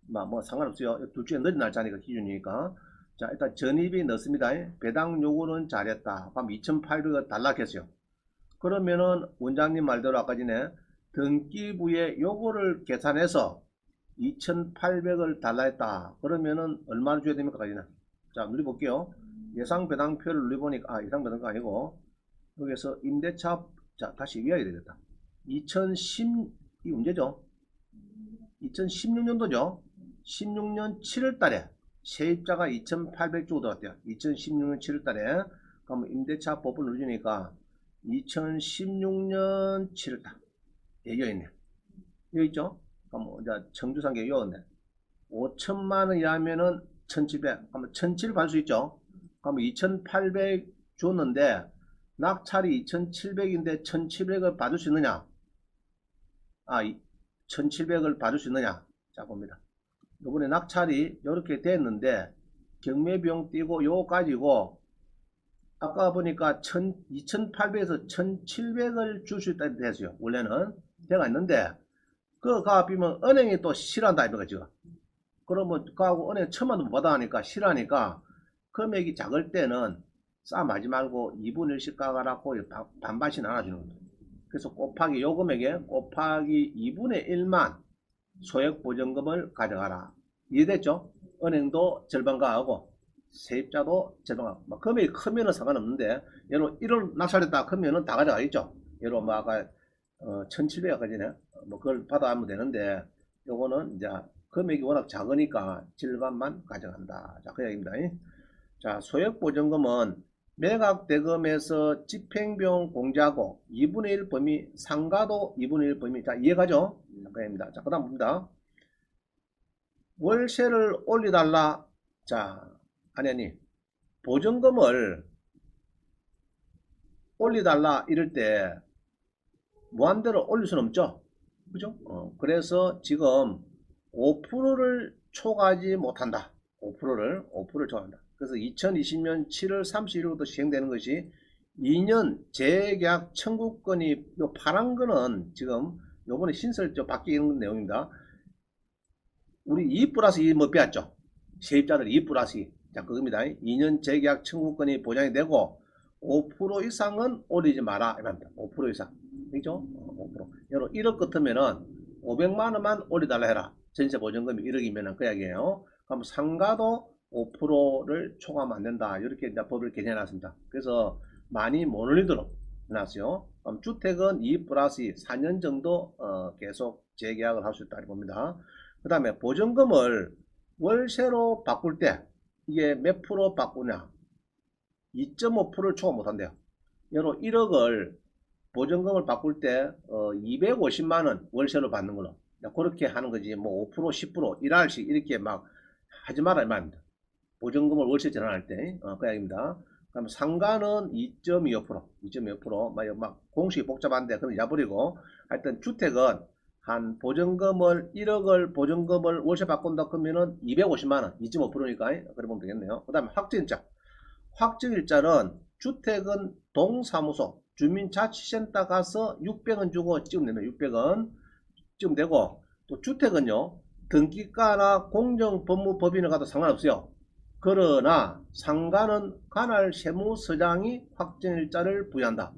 뭐 상관없어요. 둘 중에 늦은 날짜니까 기준이니까. 자, 일단 전입이 넣습니다. 배당 요구는 잘했다. 그럼 2,800을 달라겠어요. 그러면은 원장님 말대로 아까 전에 등기부에 요거를 계산해서 2,800을 달라했다. 그러면은 얼마를 줘야 됩니까? 까지는. 자, 눌러볼게요. 예상 배당표를 눌러보니까, 예상 배당가 아니고, 여기서 임대차, 자, 다시 외워야 되겠다. 2010, 이 문제죠? 2016년도죠? 16년 7월 달에 세입자가 2,800 주고 들어왔대요. 2016년 7월 달에. 그럼 임대차 법을 누르니까 2016년 7월 달. 예, 여기 있네. 여기 있죠? 그럼 이제 청주상계 여기 있네. 5천만 원이라면은 1,700. 그러면 1,700 받을 수 있죠? 그러면 2,800 줬는데 낙찰이 2,700인데 1,700을 받을 수 있느냐? 1,700을 받을 수 있느냐? 자, 봅니다. 요번에 낙찰이 이렇게 됐는데 경매비용 띄고 요거 가지고 아까 보니까 2,800에서 1,700을 줄 수 있다 됐어요. 원래는 돼가 있는데 그가 비면 은행이 또 싫어한다 이거가 지금. 그러면 그하고 은행 1,000만 원 받아 하니까 싫어하니까 금액이 작을 때는 싸움하지 말고 2분의 1씩 가가라고 반반씩 나눠주는 거예요. 그래서 곱하기 요 금액에 곱하기 2분의 1만 소액보증금을 가져가라. 이해됐죠? 은행도 절반 가하고 세입자도 절반 가하고 금액이 크면은 상관없는데 예로 1월 낙찰했다 크면은 다 가져가겠죠. 예로 뭐 아까 1,700까지네 뭐 그걸 받아가면 되는데 요거는 이제 금액이 워낙 작으니까 절반만 가져간다. 자, 그 얘기입니다. 자, 소액보증금은 매각대금에서 집행비용 공제하고 2분의 1 범위, 상가도 2분의 1 범위. 자, 이해가죠? 그 얘기입니다. 자, 그 다음 봅니다. 월세를 올려달라. 자, 아니, 보증금을 올려달라 이럴 때 무한대로 올릴 수는 없죠. 그죠? 그래서 지금 5%를 초과하지 못한다. 5%를 초과한다. 그래서 2020년 7월 31일부터 시행되는 것이 2년 재계약 청구권이 요 파란 거는 지금 요번에 신설적 바뀌는 내용입니다. 우리 2 플러스 2 뭐 빼왔죠? 세입자들 2 플러스 2. 자, 그겁니다. 2년 재계약 청구권이 보장이 되고 5% 이상은 올리지 마라. 이랍니다. 5% 이상. 그죠? 5%. 여러 1억 같으면은 500만 원만 올려달라 해라. 전세 보증금이 1억이면은 그 이야기예요. 그럼 상가도 5%를 초과하면 안 된다. 이렇게 이제 법을 개정해놨습니다. 그래서 많이 못 올리도록 해놨어요. 그럼 주택은 2 플러스 2, 4년 정도 계속 재계약을 할 수 있다. 봅니다. 그 다음에 보증금을 월세로 바꿀 때 이게 몇 프로 바꾸냐? 2.5%를 초과 못한대요. 예로 1억을 보증금을 바꿀 때 250만원 월세로 받는 걸로 그렇게 하는 거지. 뭐 5% 10% 1할씩 이렇게 막 하지 마라 이 말입니다. 보증금을 월세 전환할 때 그 이야기입니다. 그럼 상가는 2.25%, 2.25%, 막 공식이 복잡한데 그건 잊어버리고 하여튼 주택은 한 보증금을 1억을 보증금을 월세 바꾼다 그러면은 250만원, 2.5%니까 그래 보면 되겠네요. 그 다음에 확정일자. 확정일자는 주택은 동사무소, 주민자치센터 가서 600원 주고 찍으면 됩니다. 600원 찍으면 되고, 또 주택은요 등기과나 공정법무법인을 가도 상관없어요. 그러나 상가는 관할 세무서장이 확정일자를 부여한다.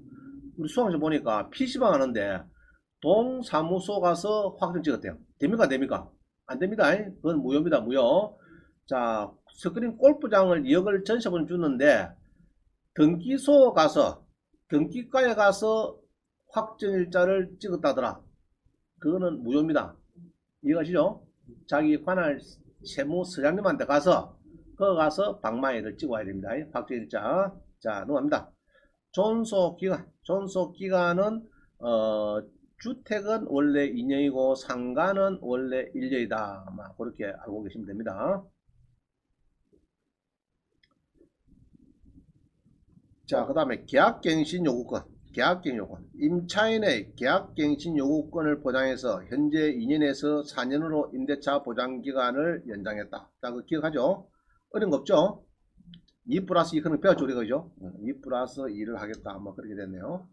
우리 수강에서 보니까 PC방 하는데 동사무소 가서 확정 찍었대요. 됩니까? 됩니까? 안 됩니다. 그건 무효입니다. 무효. 자, 스크린 골프장을 2억을 전세보증 주는데 등기소 가서 등기과에 가서 확정일자를 찍었다더라. 그거는 무효입니다. 이해가시죠? 자기 관할 세무서장님한테 가서 거기 가서 방망이를 찍어야 됩니다. 확정일자. 자, 넘어갑니다. 존속기간. 존속기간은 주택은 원래 2년이고 상가는 원래 1년이다. 아마 그렇게 알고 계시면 됩니다. 자, 그 다음에 계약갱신 요구권. 계약갱신 요구권. 임차인의 계약갱신 요구권을 보장해서 현재 2년에서 4년으로 임대차 보장기간을 연장했다. 자, 그 기억하죠? 어려운 거 없죠? 2 플러스 2 그는 배웠죠, 우리가, 그죠? 2 플러스 2를 하겠다. 뭐 그렇게 됐네요.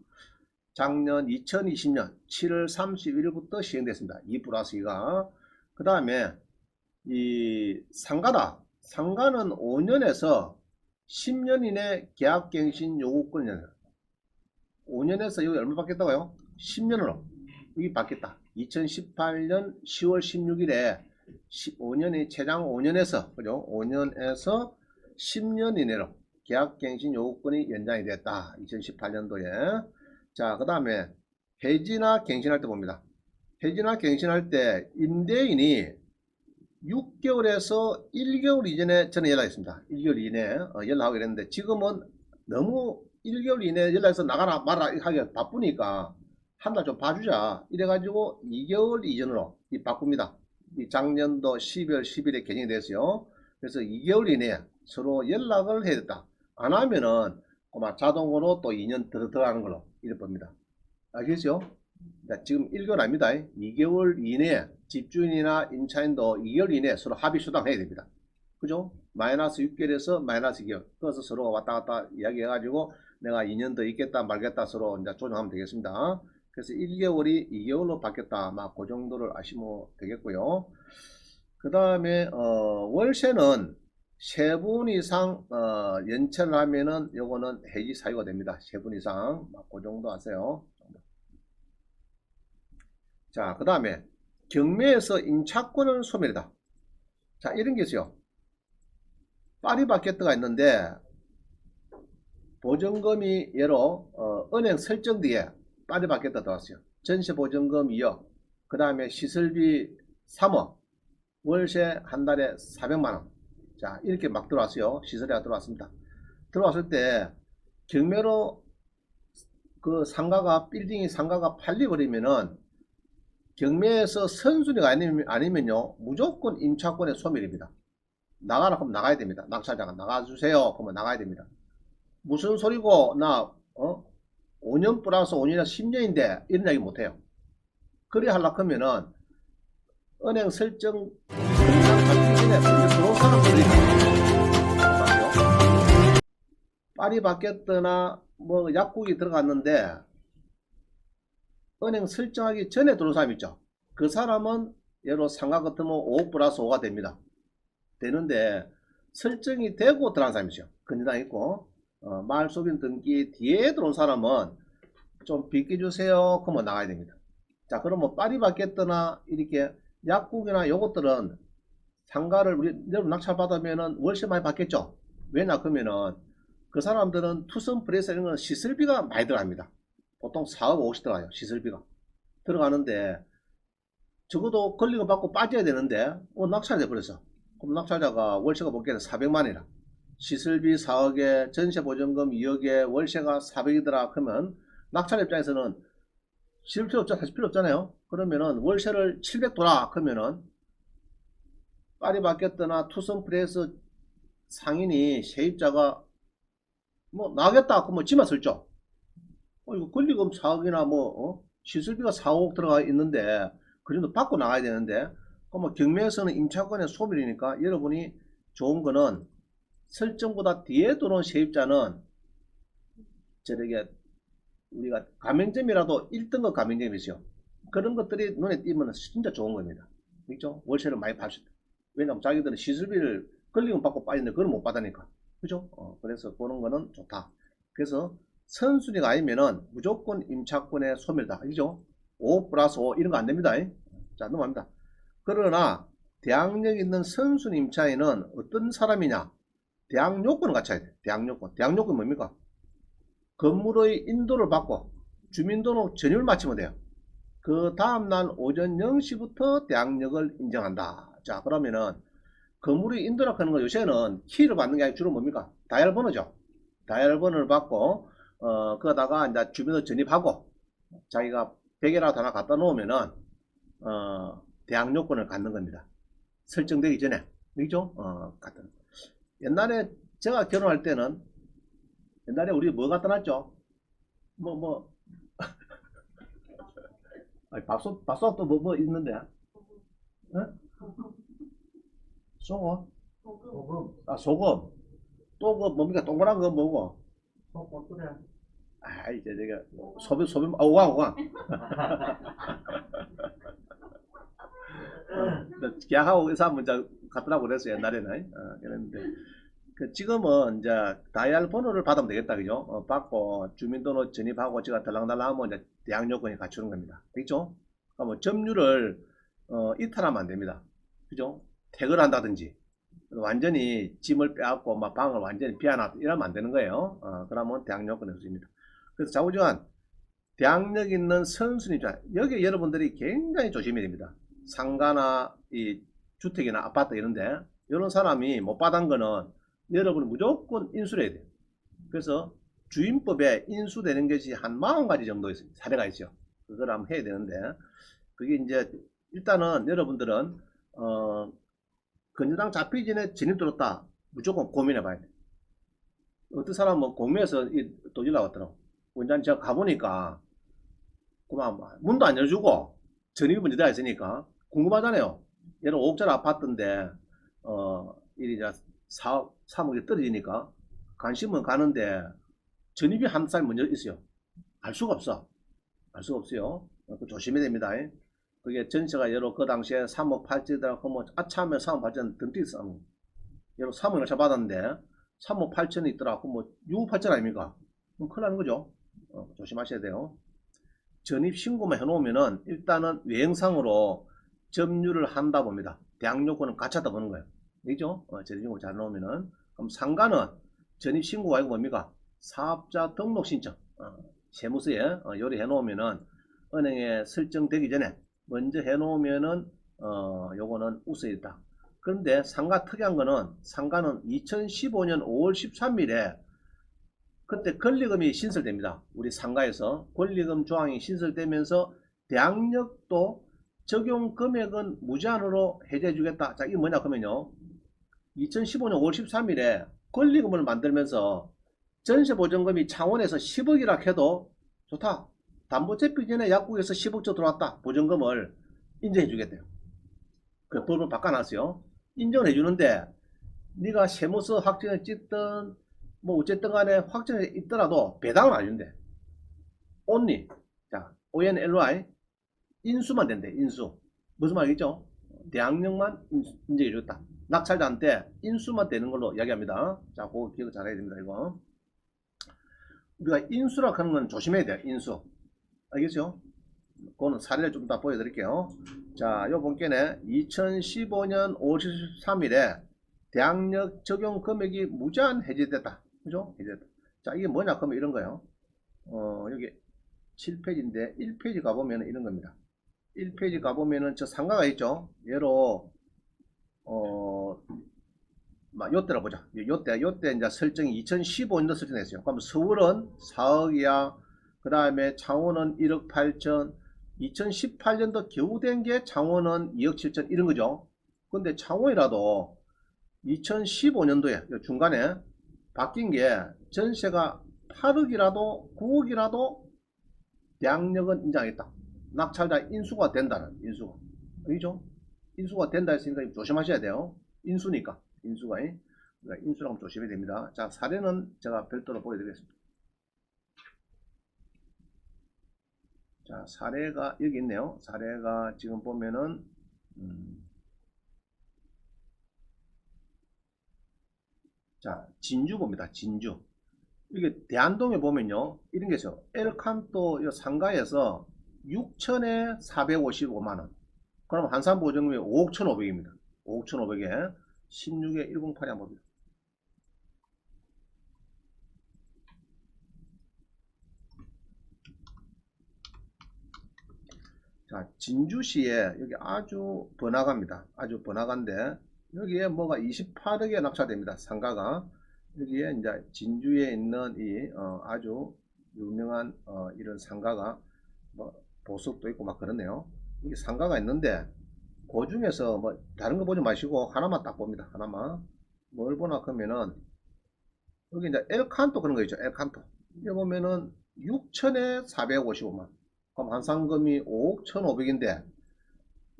작년 2020년 7월 31일부터 시행됐습니다. 2 플러스 2가. 그 다음에 이 상가다. 상가는 5년에서 10년 이내 계약갱신 요구권이 5년에서 여기 얼마 받겠다고요? 10년으로 여기 받겠다. 2018년 10월 16일에 5년이 최장 5년에서 그죠? 5년에서 10년 이내로 계약갱신 요구권이 연장이 됐다. 2018년도에. 자, 그 다음에 해지나 갱신할 때 봅니다. 해지나 갱신할 때 임대인이 6개월에서 1개월 이전에 저는 연락했습니다. 1개월 이내에 연락하게 됐는데 지금은 너무 1개월 이내에 연락해서 나가라 말아 하기 바쁘니까 한 달 좀 봐주자 이래가지고 2개월 이전으로 바꿉니다. 이 작년도 12월 10일에 개정이 됐어요. 그래서 2개월 이내에 서로 연락을 해야 됐다. 안 하면은 아마 자동으로 또 2년 더 들어가는 걸로 이래 봅니다. 알겠죠? 지금 1개월 아닙니다. 2개월 이내에 집주인이나 임차인도 2개월 이내에 서로 합의 수당해야 됩니다. 그죠? 마이너스 6개월에서 마이너스 2개월. 그래서 서로 왔다 갔다 이야기해가지고 내가 2년 더 있겠다 말겠다 서로 이제 조정하면 되겠습니다. 그래서 1개월이 2개월로 바뀌었다. 막 그 정도를 아시면 되겠고요. 그 다음에 월세는 세 분 이상 연체를 하면은 요거는 해지 사유가 됩니다. 세 분 이상 그 정도 아세요. 자, 그 다음에 경매에서 임차권은 소멸이다. 자, 이런 게 있어요. 파리바게트가 있는데 보증금이 예로 은행 설정 뒤에 파리바게트 들어왔어요. 전세 보증금 2억, 그 다음에 시설비 3억, 월세 한 달에 400만원. 자, 이렇게 막 들어왔어요. 시설비가 들어왔습니다. 들어왔을 때 경매로 그 상가가 빌딩이 상가가 팔려버리면은 경매에서 선순위가 아니면요 무조건 임차권의 소멸입니다. 나가라 그러면 나가야 됩니다. 낙찰자가 나가주세요 그러면 나가야 됩니다. 무슨 소리고 나 5년 플러스 5년이나 10년인데 이런 이야기 못해요. 그리 하려고 하면은 은행 설정 전에 먼저 들어온 사람들이 빨이 바뀌었거나 뭐 약국이 들어갔는데 은행 설정하기 전에 들어온 사람 있죠. 그 사람은 예로 상가 같으면 5 플러스 5가 됩니다. 되는데 설정이 되고 들어간 사람이죠. 건전당 있고 마을 소변 등기 뒤에 들어온 사람은 좀 비켜주세요. 그러면 나가야 됩니다. 자, 그러면 빨이 바뀌었거나 이렇게 약국이나 요것들은 상가를 우리 여러분 낙찰받으면은 월세 많이 받겠죠. 왜냐 그러면은 그 사람들은 투썸 프레스 이런 건 시설비가 많이 들어갑니다. 보통 4억 50 들어가요. 시설비가 들어가는데 적어도 권리금 받고 빠져야 되는데 낙찰돼 버렸어. 그럼 낙찰자가 월세가 복귀해서 400만이라 시설비 4억에 전세 보증금 2억에 월세가 400이더라 그러면 낙찰 입장에서는 실 필요 없잖아. 사실 필요 없잖아요. 그러면은 월세를 700 돌아 그러면은 빨이 바뀌었거나 투썸 프레스 상인이 세입자가 뭐 나겠다 그러면 지만 설죠. 이거 권리금 4억이나 시설비가 4억 들어가 있는데 그 정도 받고 나가야 되는데 그러면 경매에서는 임차권의 소멸이니까 여러분이 좋은 거는 설정보다 뒤에 들어온 세입자는 저렇게 우리가 가맹점이라도 1등급 가맹점이 있어요. 그런 것들이 눈에 띄면 진짜 좋은 겁니다. 그죠? 월세를 많이 받을 수 있다. 왜냐면 자기들은 시설비를 권리금 받고 빠졌는데 그걸 못 받으니까. 그죠? 그래서 그런 거는 좋다. 그래서 선순위가 아니면은 무조건 임차권의 소멸이다. 그죠? 5 플러스 5 이런 거 안 됩니다. 자, 넘어갑니다. 그러나 대항력 있는 선순위 임차인은 어떤 사람이냐? 대항 요건을 갖춰야 돼. 대항 요건. 대항 요건 뭡니까? 건물의 인도를 받고 주민등록 전유를 마치면 돼요. 그 다음날 오전 0시부터 대항력을 인정한다. 자, 그러면은 건물의 인도라고 하는 거 요새는 키를 받는 게 아니라 주로 뭡니까? 다이얼번호죠. 다이얼번호를 받고 그러다가 이제 주민등록 전입하고 자기가 베개라도 하나 갖다 놓으면은 대항요건을 갖는 겁니다. 설정되기 전에. 그죠? 갖다. 옛날에 제가 결혼할 때는 옛날에 우리 뭐 갖다 놨죠? 아니, 밥솥도 뭐 있는데? 응? 소금? 소금, 아, 소금. 또 그 뭡니까? 동그란 거 뭐고? 소금뿌려. 아, 이제 내가 소변, 오광. 계약하고 의사 문자 갖더라고 그랬어요, 옛날에는. 그랬는데. 지금은 이제 다이얼 번호를 받으면 되겠다, 그죠? 받고 주민등록 전입하고 제가 달랑달랑하면 이제 대항 요건이 갖추는 겁니다. 그죠? 그러면 점유를 이탈하면 안 됩니다. 그죠? 퇴거를 한다든지 완전히 짐을 빼앗고 막 방을 완전히 비워놨다 이러면 안 되는 거예요. 그러면 대항 요건이 없습니다. 그래서 좌우지간 대항력 있는 선순위자 여기 여러분들이 굉장히 조심해야 됩니다. 상가나 이 주택이나 아파트 이런데 이런 사람이 못 받은 거는 여러분은 무조건 인수를 해야 돼요. 그래서 주임법에 인수되는 것이 한 40가지 정도 있어요. 사례가 있죠. 그걸 한번 해야 되는데 그게 이제 일단은 여러분들은 건전당 잡히기 전에 진입 들었다 무조건 고민해 봐야 돼요. 어떤 사람은 공매에서 또 연락 왔더라고. 원장 제가 가보니까 그만 문도 안 열어주고 전입이 먼저 되어 있으니까 궁금하잖아요. 얘는 5억짜리 아파트인데 이리 4억, 3억이 떨어지니까 관심은 가는데 전입이 한 살 먼저 있어요. 알 수가 없어. 알 수가 없어요. 조심해야 됩니다. 그게 전세가 여러 그 당시에 3억 8천이더라 그러면 아차하면 3억 8천 등 뛰어. 여러 3억 날차 받았는데 3억 8천이 있더라 그럼 6억 8천 아닙니까? 그럼 큰일 나는 거죠. 조심하셔야 돼요. 전입 신고만 해놓으면은 일단은 외형상으로 점유를 한다 봅니다. 대항 요건은 갖췄다 보는 거예요. 그죠? 전입 신고 잘 넣으면은 그럼 상가는 전입 신고가 아니고 뭡니까? 사업자 등록 신청 세무서에 요리 해놓으면은 은행에 설정되기 전에 먼저 해놓으면은 요거는 우수있다. 그런데 상가 특이한 거는 상가는 2015년 5월 13일에 그때 권리금이 신설됩니다. 우리 상가에서 권리금 조항이 신설되면서 대항력도 적용 금액은 무제한으로 해제해 주겠다. 자, 이게 뭐냐 그러면요. 2015년 5월 13일에 권리금을 만들면서 전세보증금이 창원에서 10억이라 해도 좋다. 담보 잡기 전에 약국에서 10억조 들어왔다. 보증금을 인정해 주겠대요. 그 법을 바꿔놨어요. 인정을 해주는데 네가 세무서 확정을 찍든 뭐 어쨌든 간에 확정이 있더라도 배당을 안 준대. only. 자, ONLY 인수만 된대. 인수. 무슨 말이겠죠? 대항력만 인정해 줬다. 낙찰자한테 인수만 되는 걸로 이야기합니다. 자, 그거 기억 잘해야 됩니다. 이거. 우리가 인수라 하는 건 조심해야 돼요. 인수. 알겠죠? 그거는 사례를 좀 더 보여드릴게요. 자, 요 본께는 2015년 5월 13일에 대항력 적용 금액이 무제한 해제됐다. 그죠? 해제됐다. 자, 이게 뭐냐? 그러면 이런 거예요. 여기 7페이지인데 1페이지 가보면 이런 겁니다. 1페이지 가보면은 저 상가가 있죠? 얘로, 요때라 보자. 요때 이제 설정이 2015년도 설정했어요. 그럼 서울은 4억이야. 그 다음에 창원은 1억 8천. 2018년도 겨우 된 게 창원은 2억 7천 이런 거죠. 근데 창원이라도 2015년도에 중간에 바뀐 게 전세가 8억이라도 9억이라도 대항력은 인정하겠다. 낙찰자 인수가 된다는 인수가. 그죠? 인수가 된다 했으니까 조심하셔야 돼요. 인수니까. 인수가. 그러니까 인수라고 조심해야 됩니다. 자, 사례는 제가 별도로 보여드리겠습니다. 자, 사례가 여기 있네요. 사례가 지금 보면은, 자, 진주 봅니다. 진주. 이게 대안동에 보면요. 이런 게 있어요. 엘칸토 상가에서 6천에 455만원. 그럼 한산보증금이 5억 1,500입니다. 5억 1,500에 16에 108이 한번 봅니다. 자, 진주시에 여기 아주 번화가입니다. 아주 번화가인데 여기에 뭐가 28억에 낙찰됩니다. 상가가. 여기에 이제 진주에 있는 이 아주 유명한 이런 상가가 뭐 보석도 있고 막 그러네요. 이게 상가가 있는데 그 중에서 뭐 다른 거 보지 마시고 하나만 딱 봅니다. 하나만. 뭘 보나 그러면은 여기 이제 엘칸토 그런 거 있죠. 엘칸토. 여기 보면은 6천에 455만. 그럼 한상금이 5억 1,500인데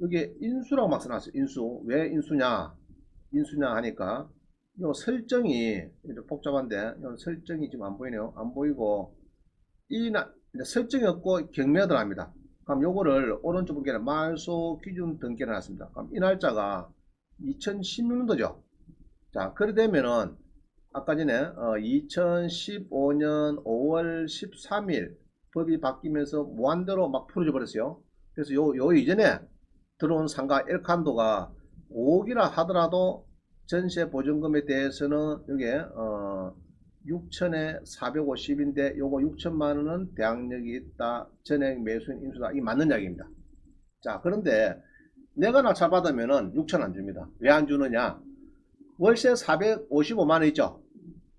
여기 인수라고 막 써놨어요. 인수. 왜 인수냐? 인수냐 하니까 요 설정이 복잡한데 요 설정이 지금 안 보이네요. 안 보이고 설정이 없고 경매가 들어갑니다. 그럼 요거를 오른쪽 보기에는 말소 기준 등기를 해놨습니다. 그럼 이 날짜가 2016년도죠. 자, 그래 되면은 아까 전에 2015년 5월 13일 법이 바뀌면서 무한대로 막 풀어져 버렸어요. 그래서 요 이전에 들어온 상가 엘칸도가 5억이라 하더라도 전세 보증금에 대해서는 이게 6천에 450인데 요거 6천만 원은 대항력이 있다. 전액 매수인 인수다. 이 맞는 이야기입니다. 자, 그런데 내가 낙찰 받으면은 6천 안 줍니다. 왜 안 주느냐? 월세 455만 원 있죠?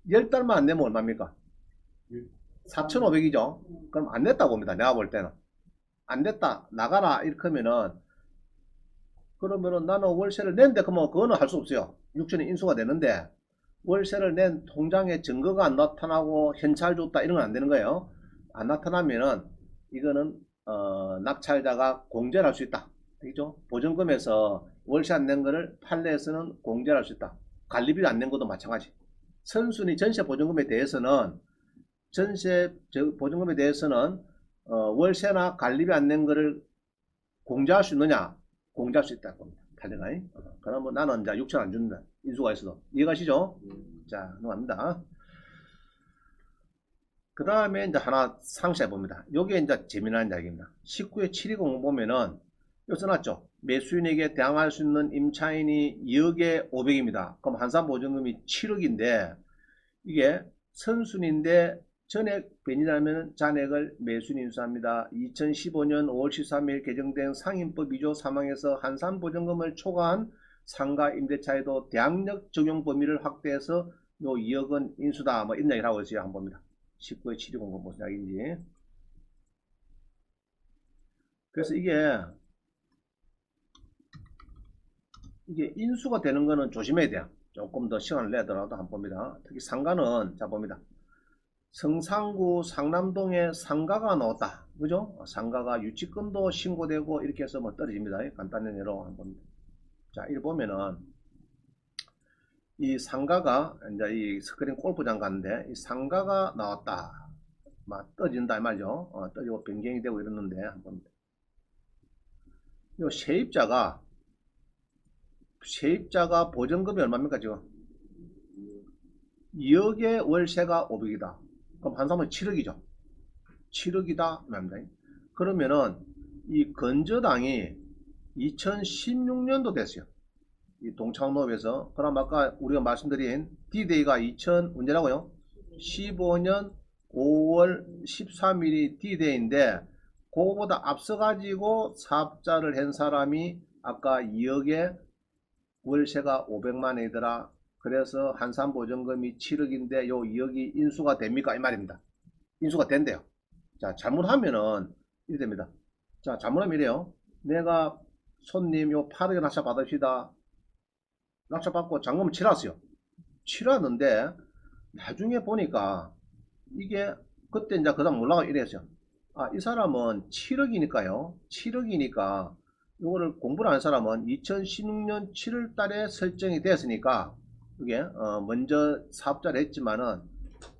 10달만 안 내면 얼마입니까? 4,500이죠? 그럼 안 냈다 봅니다. 내가 볼 때는. 안 냈다. 나가라. 이렇게 하면은 그러면은 나는 월세를 낸데 그러면 그거는 할 수 없어요. 6천이 인수가 되는데 월세를 낸 통장에 증거가 안 나타나고 현찰 줬다 이런 건 안 되는 거예요. 안 나타나면은 이거는 낙찰자가 공제를 할 수 있다. 되죠? 보증금에서 월세 안 낸 거를 판례에서는 공제를 할 수 있다. 관리비 안 낸 것도 마찬가지. 선순위 전세 보증금에 대해서는 보증금에 대해서는 월세나 관리비 안 낸 거를 공제할 수 있느냐? 공제할 수 있다고 봅니다. 판례가. 그러면 나는 이제 6천 안 준다. 인수가 있어도. 이해가시죠? 자, 넘어갑니다. 그 다음에 이제 하나 상세해 봅니다. 요게 이제 재미난 이야기입니다. 19회 720 보면은 요 써놨죠. 매수인에게 대항할 수 있는 임차인이 2억에 500입니다. 그럼 한산보증금이 7억인데 이게 선순위인데 전액 변이라면 잔액을 매수인 인수합니다. 2015년 5월 13일 개정된 상임법 2조 3항에서 한산보증금을 초과한 상가 임대차에도 대항력 적용 범위를 확대해서 요 2억은 인수다. 뭐 이런 얘기를 하고 있어요. 한번 봅니다. 19회 720 무슨 이야기인지. 그래서 이게 인수가 되는 거는 조심해야 돼요. 조금 더 시간을 내더라도 한번 봅니다. 특히 상가는 자 봅니다. 성산구 상남동에 상가가 나왔다. 그죠? 상가가 유치권도 신고되고 이렇게 해서 뭐 떨어집니다. 간단한 예로 한번. 자, 이를 보면은 이 상가가 이제 이 스크린 골프장 가는데 이 상가가 나왔다. 막 떨어진다 이 말이죠. 떨어지고 변경이 되고 이러는데 한번 요 세입자가 보증금이 얼마입니까 지금? 2억에 월세가 500이다. 그럼 한사람은 7억이죠. 7억이다 말입니다. 그러면은 이 건저당이 2016년도 됐어요. 이 동창농업에서. 그럼 아까 우리가 말씀드린 D-Day가 2000 언제라고요? 15년 5월 13일이 D-Day인데 그거보다 앞서 가지고 사업자를 한 사람이 아까 2억에 월세가 500만 원이더라. 그래서 한산보증금이 7억인데 요 2억이 인수가 됩니까? 이 말입니다. 인수가 된대요. 자, 잘못하면은 이래 됩니다. 자, 잘못하면 이래요. 내가 손님 요 8억에 낙찰 받읍시다. 낙찰 받고 잔금을 치렀어요. 치렀는데 나중에 보니까 이게 그때 이제 그 사람 몰라가 이랬어요. 아, 이 사람은 7억이니까요. 7억이니까 이거를 공부를 한 사람은 2016년 7월 달에 설정이 됐으니까 이게 먼저 사업자를 했지만은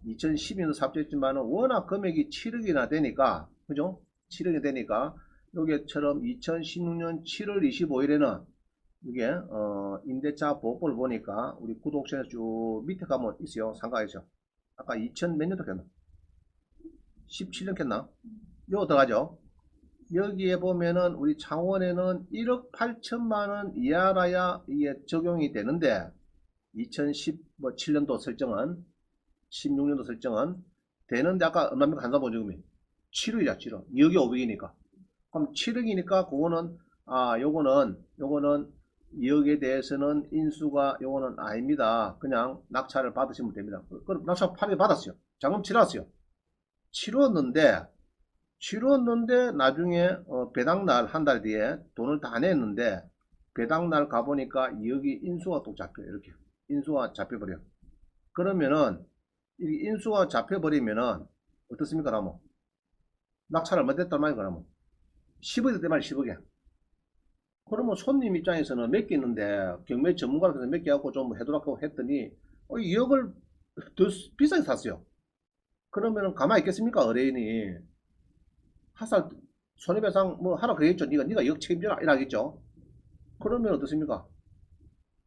2012년도 사업자했지만은 워낙 금액이 7억이나 되니까 그죠? 7억이 되니까 여기처럼 2016년 7월 25일에는 이게 임대차 보고를 보니까 우리 구독처에서 쭉 밑에 가면 있어요. 상가에서 아까 2000 몇 년도 했나? 17년 했나? 요거 들어가죠. 여기에 보면은 우리 창원에는 1억 8천만 원 이하라야 이게 적용이 되는데 2017년도 설정은 16년도 설정은 되는데 아까 얼마입니까? 한산보증금이 7억이야 7억 2억이 500이니까 그럼 7억이니까 그거는 요거는 2억에 대해서는 인수가 요거는 아닙니다. 그냥 낙찰을 받으시면 됩니다. 그럼 낙찰 8억에 받았어요. 잔금 치렀어요. 치렀는데 나중에 배당날 한 달 뒤에 돈을 다 냈는데 배당날 가보니까 2억이 인수가 또 잡혀요. 이렇게 인수가 잡혀버려. 그러면은 이 인수가 잡혀버리면은 어떻습니까? 그러면 낙찰 얼마 됐단 말이야. 그러면 10억이 됐단 말이야. 10억에. 그러면 손님 입장에서는 몇 개 있는데 경매 전문가한테 몇 개 갖고 좀 해두라고 했더니 2억을 더 비싸게 샀어요. 그러면은 가만히 있겠습니까? 의뢰인이 하살 손해배상 뭐 하라 그랬죠. 네가 2억 책임져라 이라겠죠. 그러면 어떻습니까?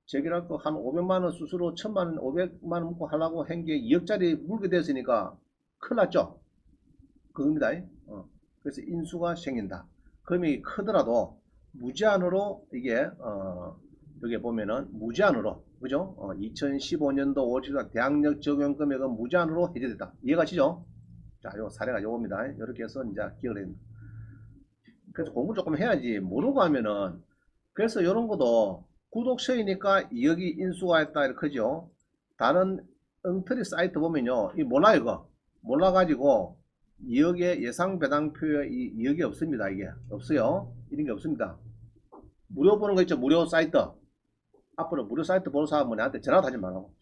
제기랄 거 한 500만 원 수수료 1000만 원 500만 원 먹고 하려고 한 게 2억짜리 물게 됐으니까 큰일 났죠. 그겁니다. 그래서 인수가 생긴다. 금액이 크더라도 무제한으로 이게 여기 보면은 무제한으로 그죠? 2015년도 5월 대항력 적용 금액은 무제한으로 해제됐다. 이해가시죠? 자, 요 사례가 요겁니다. 이렇게 해서 이제 기억을 했습니다. 그래서 공부 조금 해야지 모르고 하면은 그래서 이런 것도 구독처이니까 2억이 인수가 했다 이렇게죠. 다른 엉터리 사이트 보면요, 이 몰라요 이거 몰라가지고 2억의 예상 배당표에 2억이 없습니다. 이게 없어요. 이런 게 없습니다. 무료 보는 거 있죠. 무료 사이트. 앞으로 무료 사이트 보는 사람은 나한테 전화도 하지 말라고.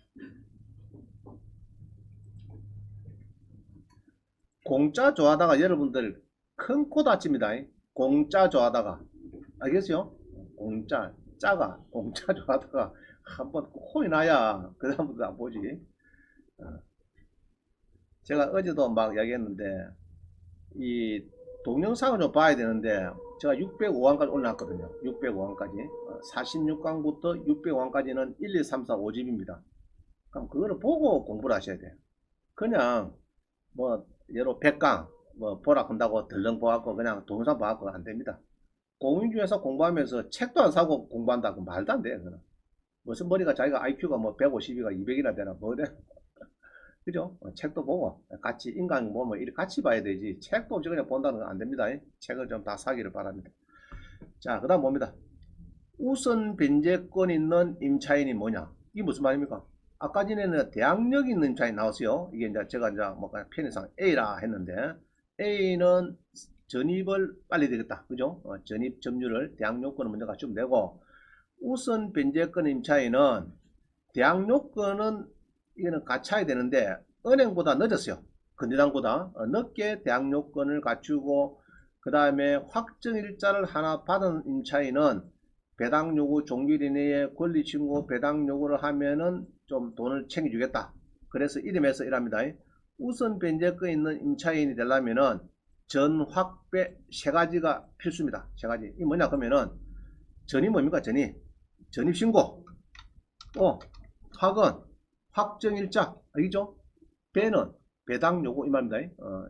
공짜 좋아하다가 여러분들 큰 코 다칩니다. 공짜 좋아하다가 알겠어요? 공짜 짜가 공짜 좋아하다가 한번 코이 나야 그 다음부터 안 보지. 어. 제가 어제도 막 이야기했는데 이 동영상을 좀 봐야 되는데 제가 605강까지 올려놨거든요. 605강까지 46강부터 605강까지는 1, 2, 3, 4, 5집입니다. 그럼 그거를 보고 공부를 하셔야 돼요. 그냥 뭐 예로 100강 뭐 보라 한다고 덜렁 보았고 그냥 동영상 보았고 안 됩니다. 공인중개사 공부하면서 책도 안 사고 공부한다 그 말도 안 돼. 그거는. 무슨 머리가 자기가 IQ가 뭐 150이가 200이나 되나 뭐 돼. 그죠? 책도 보고 같이 인간 보면 이렇게 같이 봐야 되지 책도 없이 그냥 본다는 건 안 됩니다. 책을 좀 다 사기를 바랍니다. 자, 그 다음 뭡니다. 우선 변제권 있는 임차인이 뭐냐? 이게 무슨 말입니까? 아까 전에는 대항력 있는 임차인 나왔어요. 이게 이제 제가 이제 뭐 편의상 A라 했는데 A는 전입을 빨리 되겠다. 그죠? 전입 점유를 대항력권을 먼저 갖추면 되고 우선 변제권 임차인은 대항력권은 이거는 갖춰야 되는데 은행보다 늦었어요. 건재당보다 늦게 대항 요건을 갖추고 그 다음에 확정일자를 하나 받은 임차인은 배당 요구 종료일 내에 권리 신고 배당 요구를 하면은 좀 돈을 챙겨주겠다. 그래서 이름에서 이랍니다. 우선 변제권이 있는 임차인이 되려면은 전, 확, 배 세 가지가 필수입니다. 세 가지. 이 뭐냐 그러면은 전이 뭡니까? 전입신고. 또 확은 확정일자. 알겠죠? 배는 배당 요구 이 말입니다.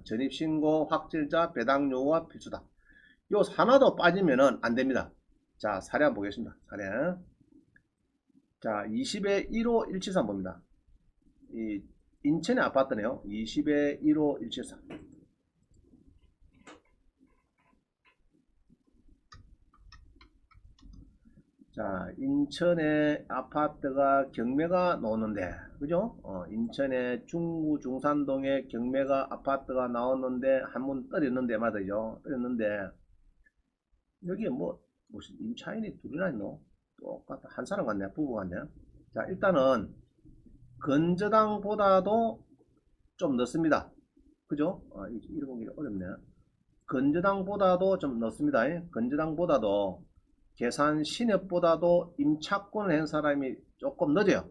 전입신고, 확정일자, 배당 요구가 필수다. 요 하나도 빠지면은 안 됩니다. 자, 사례 한번 보겠습니다. 사례. 자, 20의 1호 173 봅니다. 이 인천의 아파트네요. 20의 1호 173. 자, 인천의 아파트가 경매가 나오는데, 그죠? 인천의 중구 중산동에 경매가 아파트가 나왔는데, 한 번 떨었는데, 맞죠? 떨었는데, 여기에 뭐, 무슨 임차인이 둘이나 있노? 똑같아. 한 사람 같네. 부부 같네. 자, 일단은, 건저당보다도 좀 넣습니다. 그죠? 이런 게 어렵네. 건저당보다도 좀 넣습니다. 건저당보다도 계산 신협보다도 임차권을 한 사람이 조금 늦어요.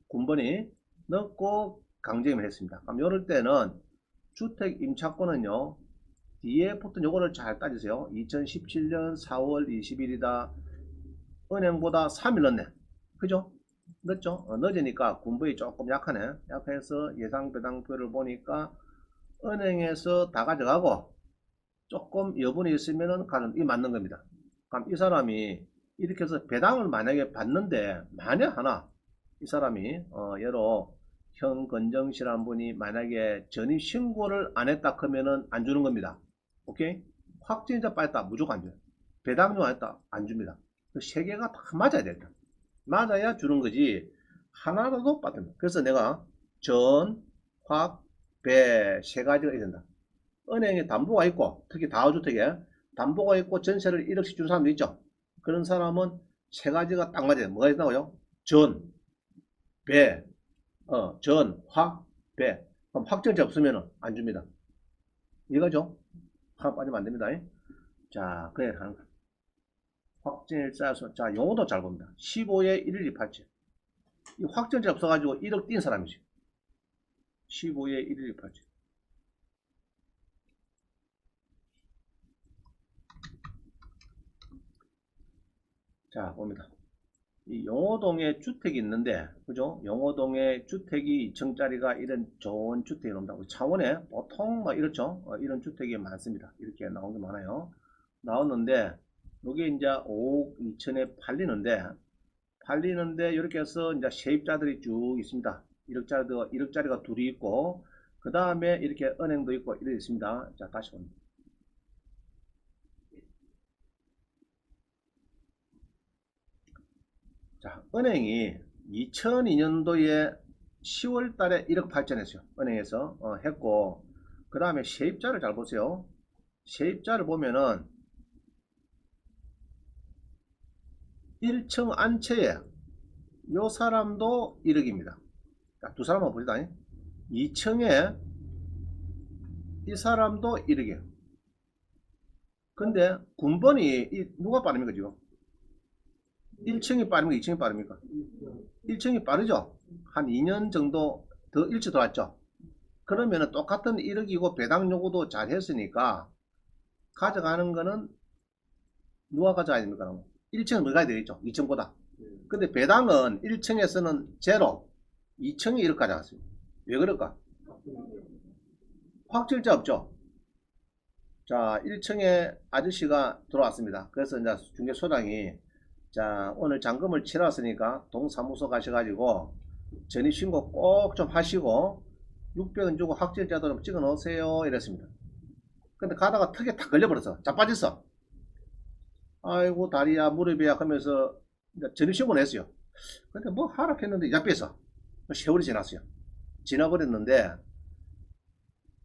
군번이 늦고 강제임을 했습니다. 그럼 이럴 때는 주택 임차권은요, 뒤에 붙은 요거를 잘 따지세요. 2017년 4월 20일이다. 은행보다 3일 늦네. 그죠? 늦죠? 늦으니까 군번이 조금 약하네. 약해서 예상배당표를 보니까 은행에서 다 가져가고 조금 여분이 있으면은 가는 이 맞는 겁니다. 그럼 이 사람이 이렇게 해서 배당을 만약에 받는데 만약 하나 이 사람이 예로 현건정씨라는 분이 만약에 전입 신고를 안 했다 그러면은 안 주는 겁니다. 오케이? 확진자 빠졌다 무조건 안 줘요. 배당료 안 했다 안 줍니다. 그 세 개가 다 맞아야 된다. 맞아야 주는 거지 하나라도 빠뜨면. 그래서 내가 전, 확, 배 세 가지가 있어야 된다. 은행에 담보가 있고 특히 다주택에 담보가 있고 전세를 1억씩 준 사람도 있죠. 그런 사람은 세 가지가 딱 맞아요. 뭐가 있나요? 전, 배, 전, 확, 배. 그럼 확정자 없으면 안 줍니다. 이거죠? 하나 빠지면 안 됩니다. 자, 그래 하는 거. 확정일자에서 자 용어도 잘 봅니다. 15에 1128지. 이 확정자 없어가지고 1억 띈 사람이지. 15에 1128지. 자, 봅니다. 이 용호동에 주택이 있는데, 그죠? 용호동에 주택이 2층짜리가 이런 좋은 주택이 나온다고. 창원에 보통 막 이렇죠? 이런 주택이 많습니다. 이렇게 나온 게 많아요. 나왔는데, 여기 이제 5억 2천에 팔리는데, 이렇게 해서 이제 세입자들이 쭉 있습니다. 1억짜리가 둘이 있고, 그 다음에 이렇게 은행도 있고, 이렇게 있습니다. 자, 다시 봅니다. 자, 은행이 2002년도에 10월 달에 1억 8천 했어요. 은행에서 했고, 그 다음에 세입자를 잘 보세요. 세입자를 보면은 1층 안채에 요 사람도 1억입니다. 자, 두 사람만 보시다. 2층에 이 사람도 1억이에요. 근데 군번이 누가 빠릅니까 지금? 1층이 빠릅니까? 2층이 빠릅니까? 1층이 빠르죠? 한 2년 정도 더 일찍 들어왔죠? 그러면 똑같은 1억이고 배당 요구도 잘 했으니까 가져가는 거는 누가 가져가야 됩니까? 1층은 뭐 가야 되겠죠? 2층보다. 근데 배당은 1층에서는 제로, 2층이 1억 가져갔어요. 왜 그럴까? 확실자 없죠? 자, 1층에 아저씨가 들어왔습니다. 그래서 이제 중개소장이 자, 오늘 잔금을 치렀으니까 동사무소 가셔가지고 전입신고 꼭 좀 하시고 600원 주고 확정자도 좀 찍어 놓으세요 이랬습니다. 근데 가다가 턱에 탁 걸려버렸어. 자빠졌어. 아이고 다리야 무릎이야 하면서 전입신고를 했어요. 근데 뭐 하락했는데 잡혔어. 세월이 지났어요. 지나버렸는데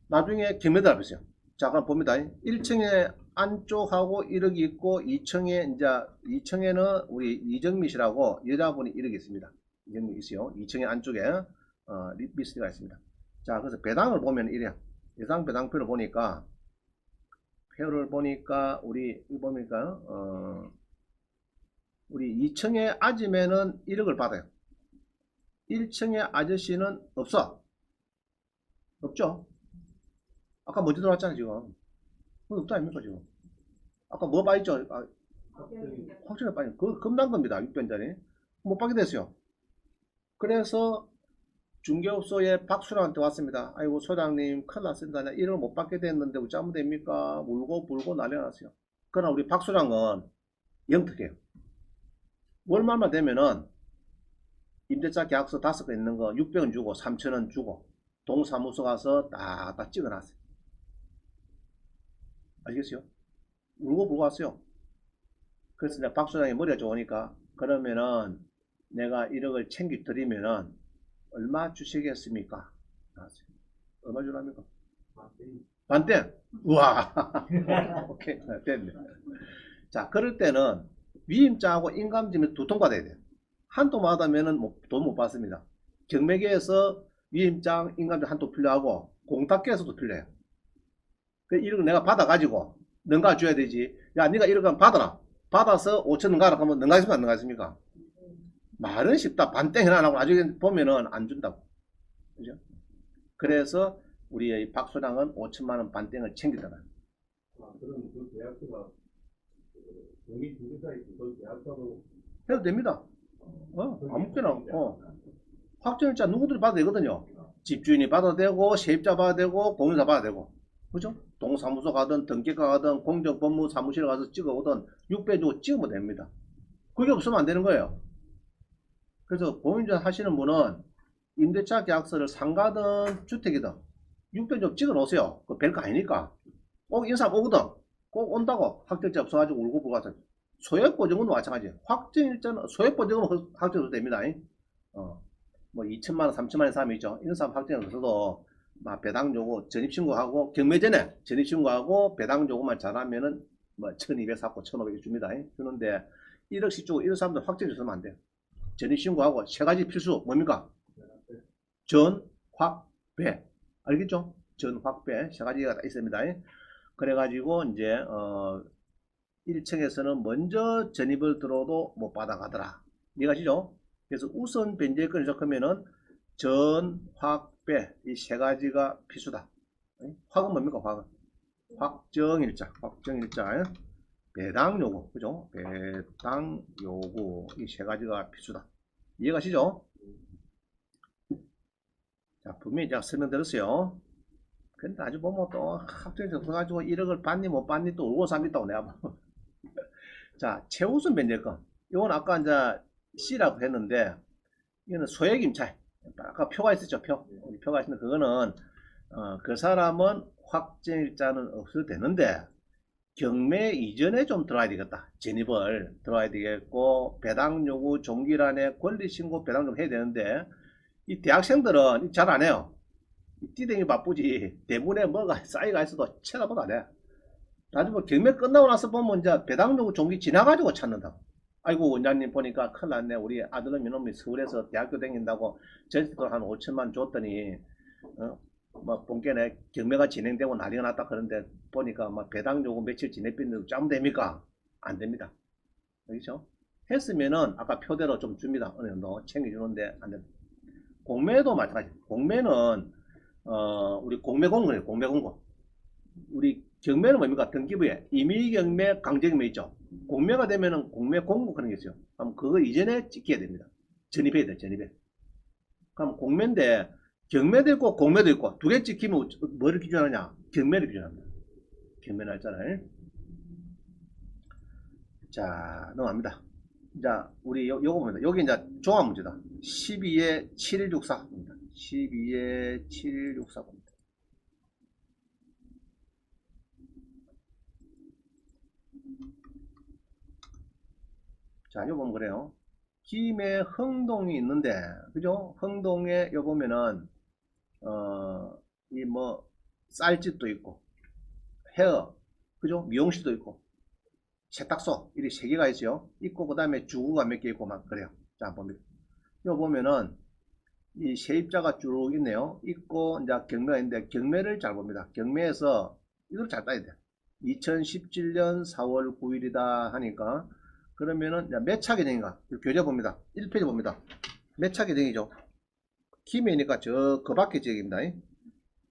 나중에 경매도 잡혔어요. 자 그럼 봅니다. 1층에 안쪽하고 1억이 있고 2층에 이제 2층에는 우리 이정미 씨라고 여자분이 1억이 있습니다. 이정미 있어요. 2층에 안쪽에 미스가 있습니다. 자 그래서 배당을 보면 이래요. 예상 배당표를 보니까 표를 보니까 우리 이거 보니까 우리 2층에 아지매는 1억을 받아요. 1층에 아저씨는 없어. 없죠? 아까 먼저 들어왔잖아 지금. 그거 없다 아닙니까 지금? 아까 뭐 빠졌죠? 아, 확실히 빠진 그 금방 겁니다. 6변짜리 못 받게 됐어요. 그래서 중개업소에 박수랑한테 왔습니다. 아이고 소장님 큰일 났습니다. 내가 1억 못 받게 됐는데 어쩌면 됩니까? 울고 불고 난리가 났어요. 그러나 우리 박수랑은 영특해요. 월말만 되면은 임대차 계약서 5개 있는 거 600원 주고 3,000원 주고 동사무소 가서 딱 찍어놨어요. 아시겠어요? 울고 불고 왔어요. 그래서 내가 박수장이 머리가 좋으니까 그러면은 내가 1억을 챙겨드리면은 얼마 주시겠습니까? 나왔어요. 얼마 주랍니까? 반땡. 우와. 오케이. 됐네. 자, 그럴 때는 위임장하고 인감증이 두 통 받아야 돼요. 한 통 받으면은 돈 못 받습니다. 경매계에서 위임장, 인감증 한 통 필요하고 공탁계에서도 필요해요. 그 1억 내가 받아가지고 너가 줘야 되지. 야, 네가 1억 받아라. 받아서 5천 원 가라 하면 너가 있습니까? 안 너가 있습니까? 말은 쉽다. 반땡 해놔 하고 나중에 보면은 안 준다고. 그죠? 그래서 우리 박소장은 5천만 원 반땡을 챙기더라. 그럼 그 계약서가 독립주택자의 그 계약서로 해도 됩니다. 아무거나. 확정일자 누구들이 받아도 되거든요. 집주인이 받아도 되고, 세입자 받아도 되고, 공인사 받아도 되고. 그죠? 동사무소 가든, 등기과 가든, 공정법무사무실 가서 찍어오든, 600 주고 찍으면 됩니다. 그게 없으면 안 되는 거예요. 그래서 공인자 하시는 분은 임대차 계약서를 상가든 주택이든 600 좀 찍어 놓으세요. 그 별거 아니니까. 꼭 인사 오거든. 꼭 온다고. 확정일자 없어가지고 울고 불고 하세요. 소액보증은 마찬가지예요. 확정일자는 소액보증은 확정도 됩니다. 뭐 2천만 원, 3천만 원 사람이 있죠. 이런 사람 확정이 없어도 막 배당 요구 전입신고하고 경매 전에 전입신고하고 배당 요구만 잘하면은 뭐 1200 샀고 1500 줍니다. 주는데 1억씩 주고 이런 사람들 확정이 없으면 안 돼요. 전입신고하고 세 가지 필수 뭡니까? 전, 확, 배. 알겠죠? 전, 확, 배. 세 가지가 다 있습니다. 그래가지고 이제 1층에서는 먼저 전입을 들어도 못 받아가더라. 이해가시죠? 그래서 우선 변제권을 시작하면은 전, 확, 배. 이 세 가지가 필수다. 확은 뭡니까? 확은. 확정일자. 확정일자. 배당 요구. 그죠? 배당 요구. 이 세 가지가 필수다. 이해가시죠? 자, 분명히 제가 설명드렸어요. 근데 아주 보면 또 합정이 없어가지고 1억을 받니 못 받니 또 울고 삽니다고 내가 봐. 자, 최우선 변제권. 이건 아까 이제 C라고 했는데, 이거는 소액 임차. 아까 표가 있었죠, 표. 표가 있는데, 그거는, 그 사람은 확정일자는 없어도 되는데, 경매 이전에 좀 들어와야 되겠다. 진입을 들어와야 되겠고, 배당 요구 종기란에 권리신고 배당 좀 해야 되는데, 이 대학생들은 잘 안 해요. 띠댕이 바쁘지. 대문에 뭐가 쌓여가 있어도 쳐다보도 안 해. 나중에 경매 끝나고 나서 보면 이제 배당 요구 종기 지나가지고 찾는다. 아이고 원장님 보니까 큰일 났네. 우리 아들은 이놈이 서울에서 대학교 다닌다고 제주도 한 5천만 줬더니 뭐 본께내 경매가 진행되고 난리가 났다 그런데 보니까 막 배당 요구 며칠 지내빈데 짜면 됩니까? 안 됩니다. 그렇죠? 했으면은 아까 표대로 좀 줍니다. 어느 정도 챙겨주는데 안 됩니다. 공매도 마찬가지. 공매는 우리 공매 공고예요. 공매 공고. 우리 경매는 뭡니까? 등기부에 임의경매, 강제경매 있죠. 공매가 되면은 공매 공고 그런 게 있어요. 그럼 그거 이전에 찍혀야 됩니다. 전입해야 돼, 전입해. 그럼 공매인데 경매도 있고 공매도 있고 두 개 찍히면 뭐를 기준하냐? 경매를 기준합니다. 경매 날짜를. 자, 넘어갑니다. 자, 우리 요거 봅니다. 여기 이제 종합 문제다. 12에 7164입니다. 12에 7164입니다. 자, 요 보면 그래요. 김해 흥동이 있는데, 그죠? 흥동에 요 보면은, 이 뭐, 쌀집도 있고, 헤어, 그죠? 미용실도 있고, 세탁소, 이리 세 개가 있어요. 있고, 그 다음에 주구가 몇 개 있고, 막 그래요. 자, 봅니다. 요 보면은, 이 세입자가 쭉 있네요. 있고 이제 경매가 있는데 경매를 잘 봅니다. 경매에서 이걸 잘 따야 돼. 2017년 4월 9일이다 하니까 그러면은 몇 차 계정인가? 교재 봅니다. 1페이지 봅니다. 몇 차 계정이죠? 키메니까 그 밖에 지역입니다.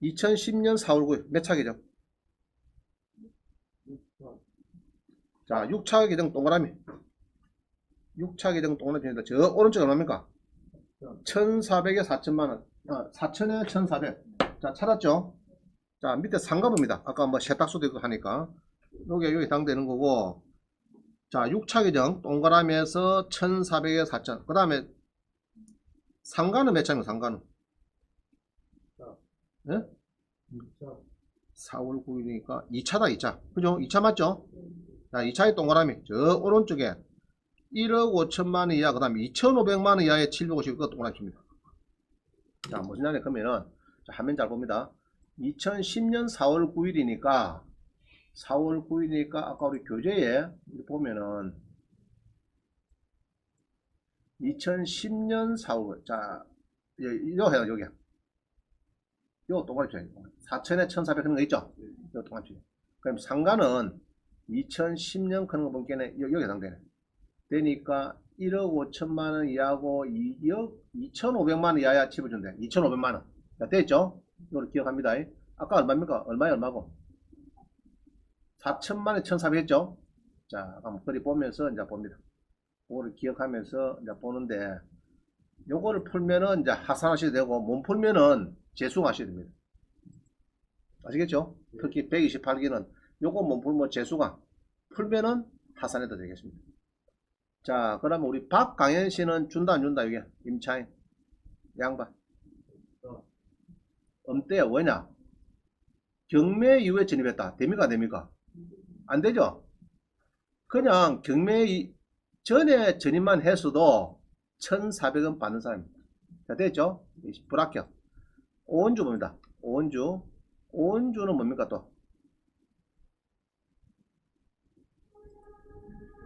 2010년 4월 9일 몇 차 계정? 자, 6차 계정 동그라미. 6차 계정 동그라미입니다. 저 오른쪽에 얼마입니까? 1,400에 4천만원. 4천에 1,400. 자, 찾았죠? 자, 밑에 상가봅니다. 아까 뭐 세탁소도 있고 하니까. 여기 해당되는 거고. 자, 6차 계정 동그라미에서 1,400에 4천. 그 다음에 상가는 몇 차입니까? 상가는? 네? 2차, 4월 9일이니까 2차다 2차. 그죠? 2차 맞죠? 자, 2차의 동그라미. 저 오른쪽에 1억 5천만원 이하, 그 다음에 2,500만원 이하의 750그 동그라미입니다. 자, 무슨 말이냐, 그러면은, 자, 화면 잘 봅니다. 2010년 4월 9일이니까, 4월 9일이니까, 아까 우리 교재에 보면은, 2010년 4월, 자, 이거 해요, 여기. 이거 동그라미. 4천에 1,400 하는 거 있죠? 이거 동그라미. 그럼 상가는 2010년 그런 거 보니까 여기 해당되네. 되니까 1억 5천만원 이하고 2억 2,500만원 이하야 집어준대. 2,500만원. 자, 됐죠? 이걸 기억합니다. 아까 얼마입니까? 얼마에 얼마고? 4천만원에 1,400 했죠? 자, 한번 그리 보면서 이제 봅니다. 그거를 기억하면서 이제 보는데, 요거를 풀면은 이제 하산하셔도 되고, 못 풀면은 재수하셔야 됩니다. 아시겠죠? 특히 128기는 요거 못 풀면 재수강. 풀면은 하산해도 되겠습니다. 자, 그러면 우리 박강현 씨는 준다 안 준다 이게 임차인 양반 없대요. 왜냐? 경매 이후에 진입했다. 됩니까? 안 됩니까? 안 되죠? 그냥 경매 전에 진입만 했어도 1,400원 받는 사람입니다. 자, 됐죠? 불합격. 오원주 봅니다. 오원주는 뭡니까 또?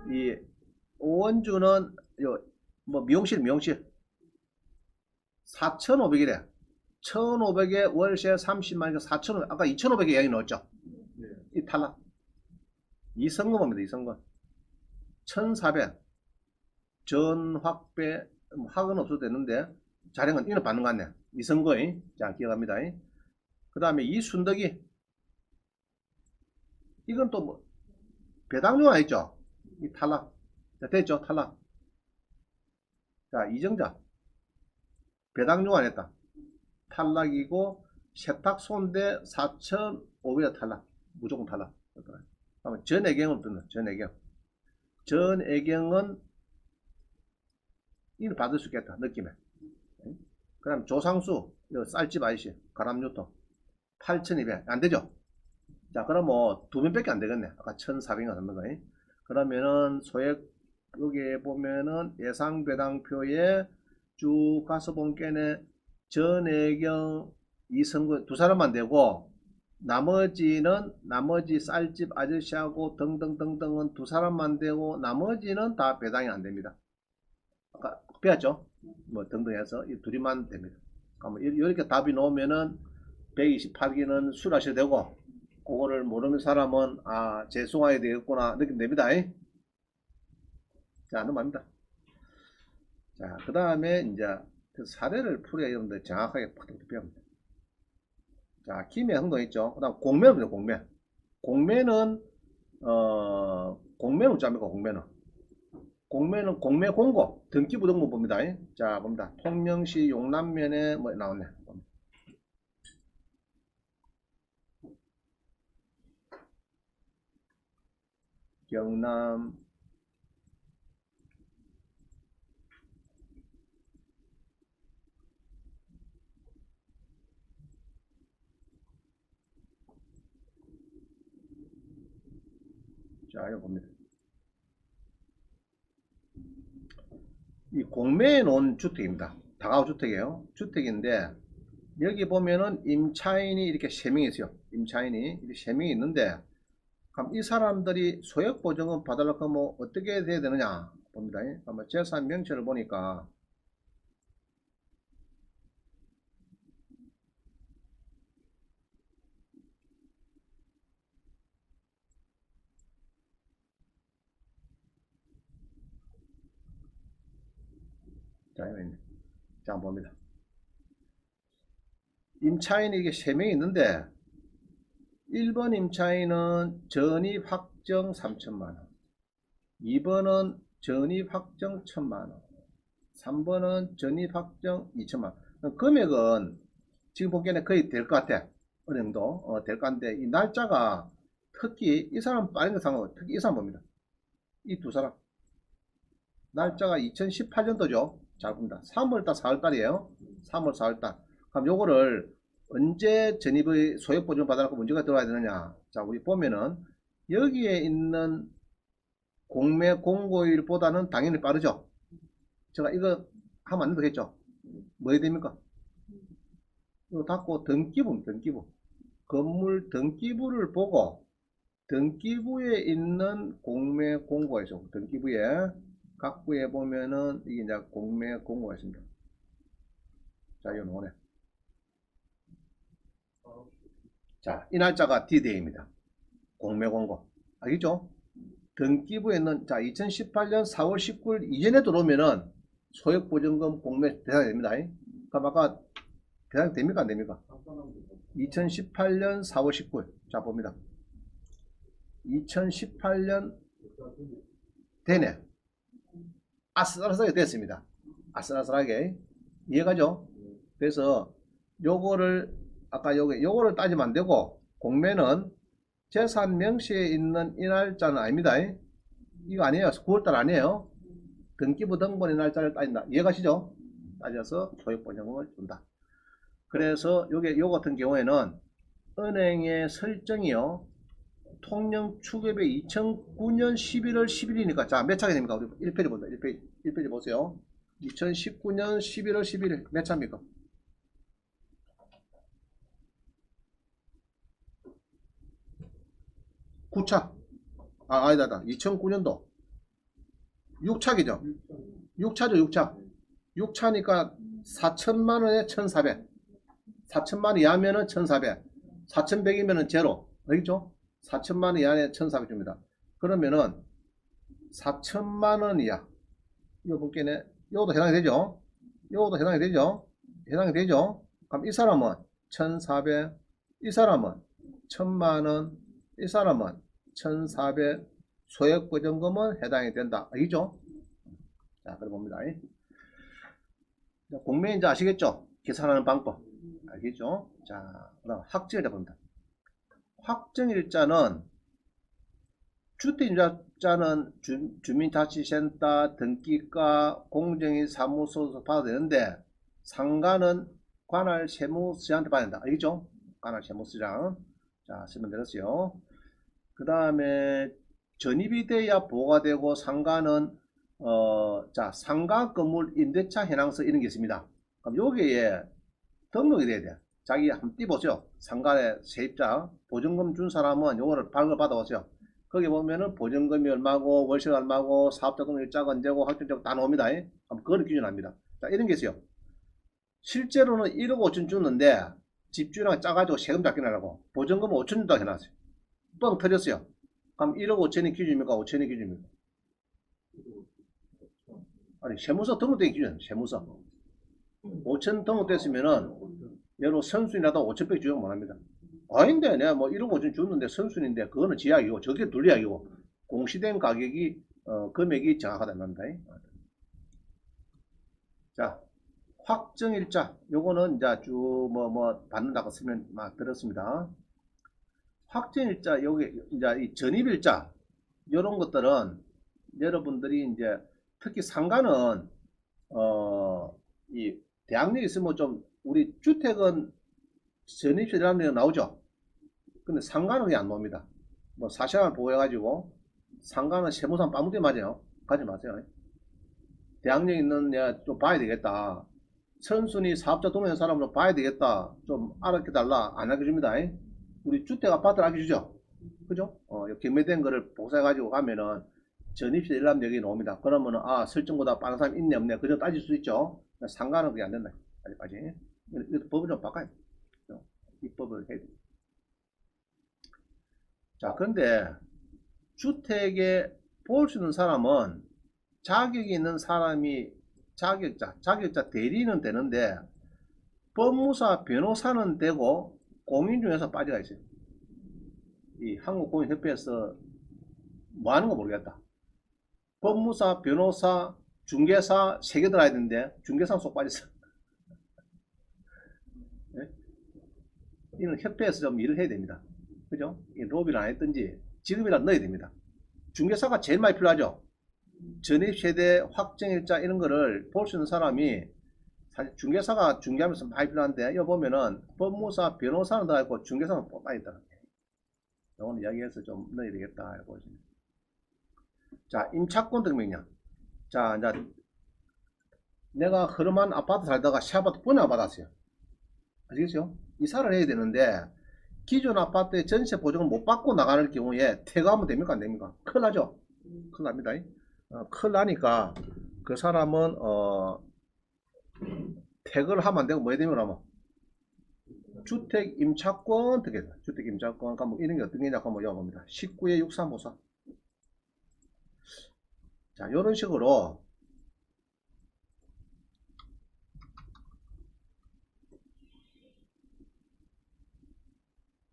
이 오원주는 뭐 미용실 4,500이래. 1,500에 월세 30만이니까 4,500. 아까 2,500에 이야기 넣었죠? 네. 이 탈락. 이성금입니다. 이성금. 1,400. 전 확배, 확은 없어도 되는데, 자령은 이는 받는 거 같네. 이성거인. 자, 기억합니다. 그 다음에 이순덕이. 이건 또 뭐, 배당료가 있죠? 이 탈락. 자, 됐죠? 탈락. 자, 이정자. 배당료가 안 했다. 탈락이고, 세탁소인데 4,500에 탈락. 무조건 탈락. 그러면 전애경은 어떻나? 전애경. 전애경은 이는 받을 수 있겠다. 느낌에. 그 다음 조상수. 쌀집 아저씨. 가람유통. 8,200. 안 되죠? 자, 그럼 뭐, 두 명밖에 안 되겠네. 아까 1,400원 하는 거. 그러면은, 소액, 여기에 보면은, 예상배당표에 쭉 가서 본게네 전애경, 이성근 두 사람만 되고, 나머지 쌀집 아저씨하고 등등등등은 두 사람만 되고, 나머지는 다 배당이 안 됩니다. 아까 배웠죠? 뭐 등등해서 이 둘이만 됩니다. 이렇게 답이 나오면은 128기는 수락하셔도 되고, 그거를 모르는 사람은 재수해야 되겠구나 느낌 됩니다. 자, 넘어갑니다. 자, 그 다음에 이제 그 사례를 풀어야 여러분들 정확하게 팍팍 배웁니다. 자, 김해 흥동 있죠. 그 다음 공매입니다. 공매는 공매는 어쩌합니까? 공매는 공매 공고 등기부등본 봅니다. 자, 봅니다. 통영시 용남면에 뭐 나왔네. 경남 자, 이거 봅니다. 이 공매에 놓은 주택입니다. 다가구 주택이에요. 주택인데 여기 보면은 임차인이 이렇게 3명이 있어요. 임차인이 이렇게 3명이 있는데 그럼 이 사람들이 소액보증은 받으려면 뭐 어떻게 돼야 되느냐 봅니다. 한번 재산 명체를 보니까 자, 여기 있네. 자, 봅니다. 임차인이 이게 3명이 있는데 1번 임차인은 전입 확정 3천만원, 2번은 전입 확정 1천만원, 3번은 전입 확정 2천만원. 금액은 지금 보기에는 거의 될 것 같아. 어느 정도 될 것 같은데 이 날짜가 특히 이 사람 빠른 거 상관없고 특히 이 사람 봅니다. 이 두 사람 날짜가 2018년도죠. 잘 봅니다. 3월달 4월달이에요. 3월 4월달. 그럼 요거를 언제 전입의 소액보증 받아놓고 문제가 들어와야 되느냐. 자, 우리 보면은 여기에 있는 공매 공고일보다는 당연히 빠르죠. 제가 이거 하면 안 되겠죠. 뭐 해야 됩니까? 이거 닫고 등기부입니다. 등기부. 건물 등기부를 보고 등기부에 있는 공매 공고가 있어. 등기부에 각 부에 보면은 이게 이제 공매 공고가 있습니다. 자, 이거 오네. 자, 이 날짜가 D-Day입니다. 공매 공고. 알겠죠? 등기부에는 자 2018년 4월 19일 이전에 들어오면은 소액보증금 공매 대상이 됩니다. 그럼 아까 대상이 됩니까? 안 됩니까? 2018년 4월 19일. 자, 봅니다. 2018년 되네. 아슬아슬하게 됐습니다. 아슬아슬하게. 이해가죠? 그래서 요거를 아까 요거를 따지면 안 되고 공매는 재산 명시에 있는 이 날짜는 아닙니다. 이거 아니에요. 9월달 아니에요. 등기부 등본의 날짜를 따진다. 이해가시죠? 따져서 소액보증금을 준다. 그래서 요거 같은 경우에는 은행의 설정이요. 통령 추급이 2009년 11월 10일이니까 자, 몇 차게 됩니까? 우리 1페이지 보자. 1페이지 보세요. 2019년 11월 11일 몇 차입니까? 9차. 아니다. 2009년도 6차기죠. 6차죠. 6차. 6차니까 4천만원에 1,400. 4천만원 이하면은 1,400. 4,100이면은 제로. 알겠죠? 4천만원 이하에 1,400 줍니다. 그러면은 4천만원 이하. 이거 볼게네. 이것도 해당이 되죠? 이것도 해당이 되죠? 해당이 되죠? 그럼 이 사람은 1,400. 이 사람은 1,000만원. 이 사람은 1,400. 소액보증금은 해당이 된다. 알겠죠? 자, 그래 봅니다. 공매 이제 아시겠죠? 계산하는 방법. 알겠죠? 자, 그다음 확정일자 봅니다. 확정일자는 주택임자자는 주민자치센터 등기과 공정인 사무소에서 받아야 되는데 상가는 관할 세무서장한테 받아야 된다. 알겠죠? 관할 세무서장. 자, 설명드렸어요. 그 다음에 전입이 돼야 보호가 되고 상가는 자, 상가 건물 임대차 현황서 이런 게 있습니다. 그럼 여기에 등록이 돼야 돼. 자기 한번 띄보세요. 상가에 세입자 보증금 준 사람은 요거를 발급을 받아오세요. 거기 보면은 보증금이 얼마고 월세가 얼마고 사업자 등록일자가 언제고 확정자가 다 나옵니다. 그럼 그걸 기준합니다. 자, 이런 게 있어요. 실제로는 1억 5천 주는데 집주인하고 짜가지고 세금 잡기나라고 보증금은 5천 준다고 해놨어요. 뻥 터졌어요. 그럼 1억 5천이 기준입니까? 5천이 기준입니까? 아니, 세무서 등록된 기준, 세무서. 5천 등록됐으면은, 예로 선순이라도 5천백 주용 못합니다. 아닌데, 내가 뭐 1억 5천 줬는데 선순인데, 그거는 지 이야기고, 저게 둘 이야기고, 공시된 가격이, 금액이 정확하다는 겁니다. 자, 확정일자. 요거는 이제 쭉 받는다고 쓰면 막 들었습니다. 확정일자, 여기, 이제 이 전입일자, 요런 것들은 여러분들이 이제 특히 상가는 이 대학력이 있으면 좀 우리 주택은 전입세라는 게 나오죠. 근데 상가는 그게 안 나옵니다. 뭐 사실을 보호해가지고 상가는 세무상 빠무대 맞아요. 가지 마세요. 대학력 있는 애 좀 봐야 되겠다. 선순위 사업자 등록한 사람으로 봐야 되겠다. 좀 알아켜달라. 안 알려줍니다. 우리 주택 아파트를 알려주죠. 그죠? 경매된 거를 복사해가지고 가면은 전입세 일람 여기 나옵니다. 그러면은 설정보다 빠른 사람이 있네 없네 그저 따질 수 있죠. 상가는 그게 안 된다. 아직까지. 이것도 법을 좀 바꿔야 돼. 입법을 해야 돼. 자, 근데 주택에 볼 수 있는 사람은 자격이 있는 사람이 자격자 대리는 되는데 법무사 변호사는 되고 공인 중에서 빠져가 있어요. 이 한국공인협회에서 뭐 하는 거 모르겠다. 법무사, 변호사, 중개사 3개 들어야 되는데 중개사 쏙 빠졌어. 네? 이는 협회에서 좀 일을 해야 됩니다. 그죠? 이 로비를 안 했든지 지금이라도 넣어야 됩니다. 중개사가 제일 많이 필요하죠. 전입세대, 확정일자 이런 거를 볼 수 있는 사람이 사실 중개사가 중개하면서 많이 필요한데 여기 보면은 법무사, 변호사는 다 있고 중개사는 못 많이 있다. 이거는 이야기해서 좀 넣어야 되겠다 이렇게 보시면. 자, 임차권 등명령. 자, 이제 내가 흐름한 아파트 살다가 시아파트 분양받았어요. 아시겠죠? 이사를 해야 되는데 기존 아파트의 전세 보증을 못 받고 나가는 경우에 퇴거하면 됩니까? 안 됩니까? 큰일 나죠? 큰일 납니다. 큰일 나니까 그 사람은 퇴거를 하면 안 되고 뭐 해야 됩니까? 그러면 주택 임차권 어떻게 돼요? 주택 임차권 뭐 이런 게 어떤 게냐 하면 여쭤봅니다. 19의 6354. 자, 이런 식으로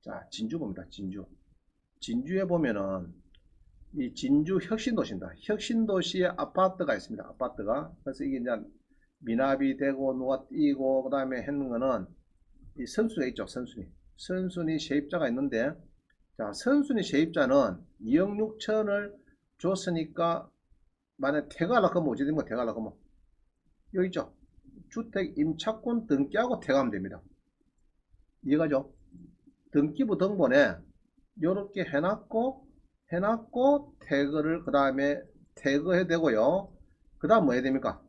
자, 진주 봅니다. 진주에 보면은 이 진주 혁신도시입니다. 혁신도시에 아파트가 있습니다. 아파트가. 그래서 이게 이제 미납이 되고 누가 띄고 그 다음에 했는 거는 이 선순위 있죠. 선순위 세입자가 있는데 자, 선순위 세입자는 2억 6천을 줬으니까 만약 퇴거하려고 하면 어찌 됩니까? 퇴거하려고 하면 여기 있죠. 주택 임차권 등기하고 퇴거하면 됩니다. 이해가죠? 등기부 등본에 이렇게 해놨고 퇴거를 그 다음에 퇴거해야 되고요. 그 다음 뭐 해야 됩니까?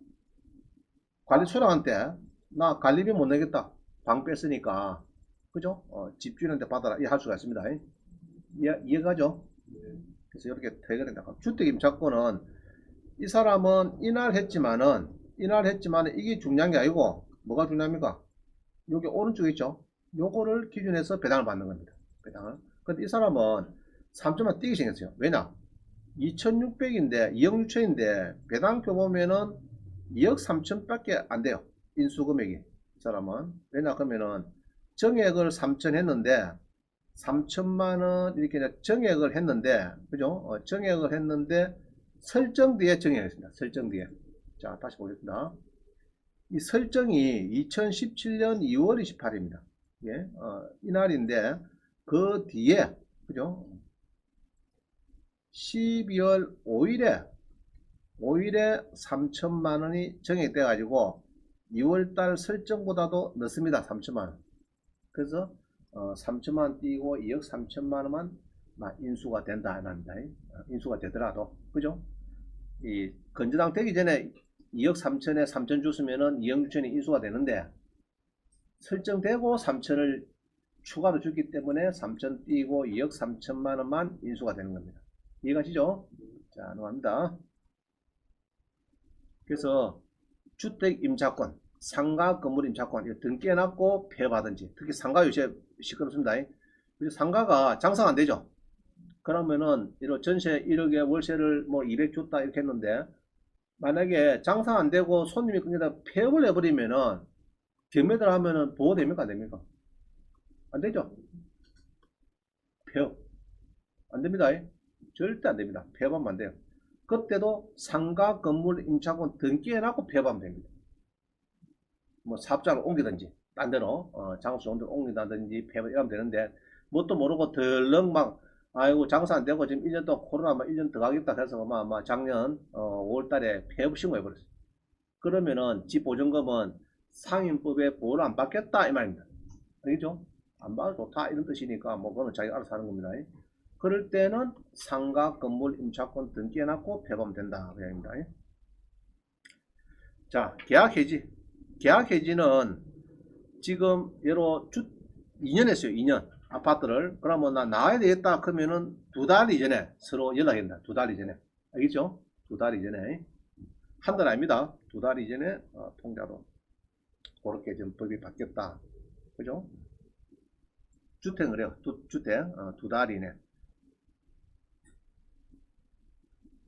관리소장한테 나 관리비 못 내겠다. 방 뺐으니까 그죠? 집주인한테 받아라. 이 할 수가 있습니다. 이해가죠? 그래서 이렇게 퇴거된다. 주택임차권은 이 사람은 인할했지만은 이게 중요한 게 아니고 뭐가 중요합니까? 여기 오른쪽에 있죠? 요거를 기준해서 배당을 받는 겁니다. 배당을. 근데 이 사람은 3점만 뛰게 생겼어요. 왜냐? 2600인데 2억 6천인데 배당표 보면은 2억 3천 밖에 안 돼요. 인수금액이. 이 사람은. 왜냐? 그러면은 정액을 3천 했는데 3천만원 이렇게 정액을 했는데 그죠? 정액을 했는데 설정 뒤에 정액을 했습니다. 설정 뒤에. 자, 다시 보겠습니다. 이 설정이 2017년 2월 28일입니다. 예, 이날인데 그 뒤에 그죠? 12월 5일에 3천만 원이 정액돼 가지고 2월달 설정보다도 늦습니다. 3천만 원. 그래서 3천만 원 띄고 2억 3천만 원만 인수가 된다 합니다. 인수가 되더라도 그죠? 이 건전당 되기 전에 2억 3천에 3천 줬으면은 2억 6천이 인수가 되는데 설정되고 3천을 추가로 줬기 때문에 3천 띄고 2억 3천만 원만 인수가 되는 겁니다. 이해가시죠? 자, 넘어갑니다. 그래서 주택 임차권, 상가 건물 임차권 이거 등기해놨고 폐업하든지 특히 상가 요새 시끄럽습니다. 상가가 장사가 안 되죠. 그러면은 이런 전세 1억에 월세를 뭐 200 줬다 이렇게 했는데 만약에 장사 안 되고 손님이 끊기다 폐업을 해버리면은 경매들 하면은 보호됩니까? 안 됩니까? 안 되죠? 폐업. 안 됩니다. 절대 안 됩니다. 폐업하면 안 돼요. 그때도 상가 건물 임차권 등기해놓고 폐업하면 됩니다. 뭐 사업장을 옮기든지, 딴 데로, 장수 옮긴다든지 폐업 이러면 되는데, 뭣도 모르고 덜렁 막, 아이고, 장사 안 되고 지금 1년 동안 코로나 1년 더 가겠다 해서 작년 5월 달에 폐업 신고해버렸어요. 그러면은 집 보증금은 상인법에 보호를 안 받겠다 이 말입니다. 알겠죠? 안 받아도 좋다 이런 뜻이니까 뭐 그거는 자기가 알아서 하는 겁니다. 그럴 때는 상가 건물 임차권 등기해놨고 폐업하면 된다 그 이야기입니다. 자, 계약 해지. 계약 해지는 지금 예로 2년 했어요. 2년 아파트를. 그러면 나 나와야 되겠다 그러면은 2달 이전에 서로 연락한다. 2달 이전에. 알겠죠? 2달 이전에. 한 달 아닙니다. 2달 이전에 통자로 그렇게 좀 법이 바뀌었다. 그죠? 주택 그래요. 주택 2달 이내.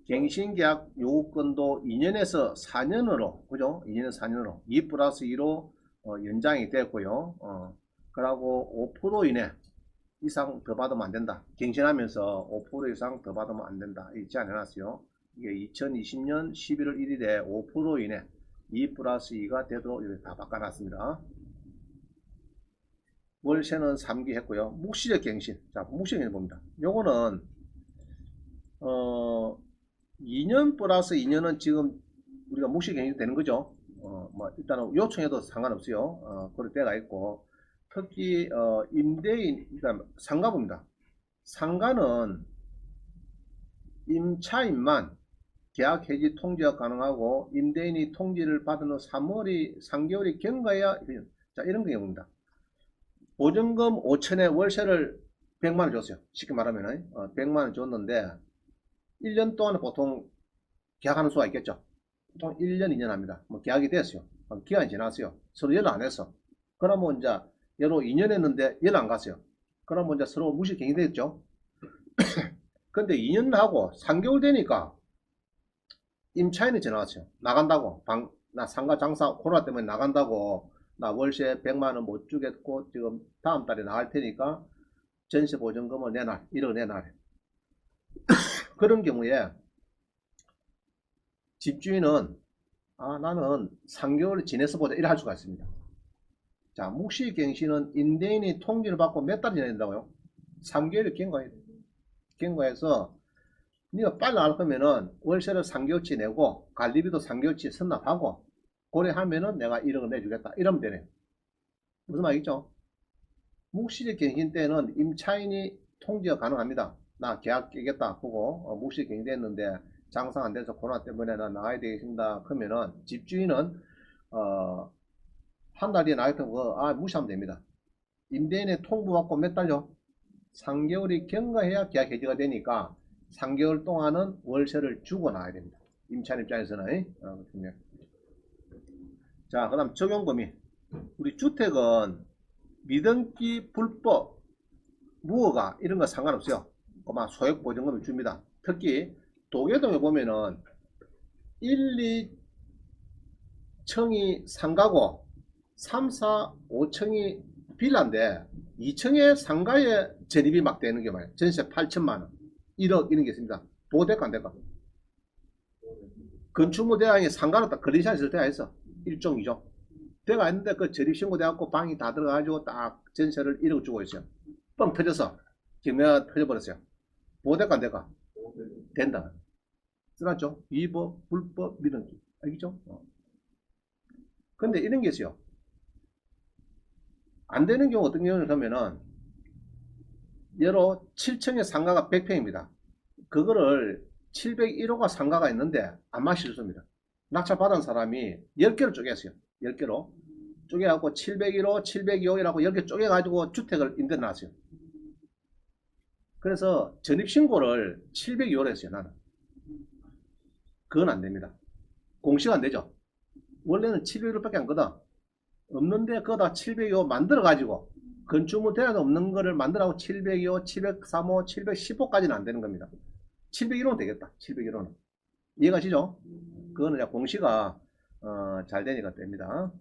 갱신계약 요건도 2년에서 4년으로, 그죠? 2년에서 4년으로 2 플러스 2로 연장이 됐고요. 그러고 5% 이내 이상 더 받으면 안 된다. 갱신하면서 5% 이상 더 받으면 안 된다. 이 제한 해놨어요. 이게 2020년 11월 1일에 5% 이내 2 플러스 2가 되도록 이렇게 다 바꿔놨습니다. 월세는 3기 했고요. 묵시적 갱신. 자, 묵시적 갱신 봅니다. 요거는 2년 플러스 2년은 지금 우리가 묵시적 갱신이 되는 거죠. 뭐 일단은 요청해도 상관없어요. 그럴 때가 있고, 특히 임대인, 그러니까 상가입니다. 상가는 임차인만 계약 해지 통지가 가능하고, 임대인이 통지를 받은 후 3개월이 경과해야, 자, 이런 경우입니다. 보증금 5천에 월세를 100만원 줬어요. 쉽게 말하면 100만원 줬는데 1년 동안 보통 계약하는 수가 있겠죠. 보통 1년 2년 합니다. 뭐 계약이 됐어요. 기간이 지났어요. 서로 연락 안 했어. 그러면 이제 얘로 2년 했는데 연락 안 갔어요. 그러면 이제 서로 무실갱이 됐죠. 근데 2년 하고 3개월 되니까 임차인이 전화 왔어요. 나간다고. 나 상가 장사 코로나 때문에 나간다고. 나 월세 100만원 못 주겠고 지금 다음 달에 나갈 테니까 전세 보증금을 내놔. 1억 내놔. 그런 경우에 집주인은 나는 3개월 지내서 보자 이래 할 수가 있습니다. 자, 묵시갱신은 임대인이 통지를 받고 몇 달이 지나야 된다고요? 3개월이 경과해야 돼요. 경과해서 네가 빨리 나갈 거면은 월세를 3개월치 내고 관리비도 3개월치 선납하고 고려하면은 내가 1억을 내주겠다. 이러면 되네. 무슨 말이죠? 묵시적 갱신 때는 임차인이 통지가 가능합니다. 나 계약 깨겠다 보고 묵시적 갱신했는데 장사 안 돼서 코로나 때문에 나 나가야 되겠습니다. 그러면은 집주인은 한 달 뒤에 나겠다는 거 무시하면 됩니다. 임대인의 통보받고 몇 달요? 3개월이 경과해야 계약 해지가 되니까 3개월 동안은 월세를 주고 나가야 됩니다. 임차인 입장에서는. 자, 그 다음 적용 범위. 우리 주택은 미등기 불법 무허가 이런 거 상관없어요. 그만 소액 보증금을 줍니다. 특히 도계동에 보면은 1, 2층이 상가고 3, 4, 5층이 빌라인데 2층에 상가에 전입이 막 되는 게 말이에요. 전세 8천만원 1억 이런 게 있습니다. 보호대가 안 될까? 건축물 대항이 상가로 딱 건리샷이 되어 있어. 1종 2종 대가 있는데 그 전입신고 돼갖고 방이 다 들어가가지고 딱 전세를 1억 주고 있어요. 뻥 터져서 경매가 터져버렸어요. 보호대가 안 될까? 된다. 써놨죠? 위법, 불법, 미등기. 알겠죠? 근데 이런 게 있어요. 안 되는 경우 어떤 경우를 하면은 예로 7층의 상가가 100평입니다. 그거를 701호가 상가가 있는데 안 마실습니다. 낙찰 받은 사람이 10개로 쪼개었어요. 10개로 쪼개갖고 701호, 702호라고 10개 쪼개가지고 주택을 임대 놨어요. 그래서 전입신고를 702호로 했어요. 나는 그건 안 됩니다. 공시가 안 되죠. 원래는 701호밖에 안 거든. 없는데 그거다 702호 만들어 가지고 건축물 대안에 없는 거를 만들어가고 702호, 703호, 715까지는 안 되는 겁니다. 701호는 되겠다. 701호는 이해가시죠? 그거는 이제 공시가 잘 되니까 됩니다.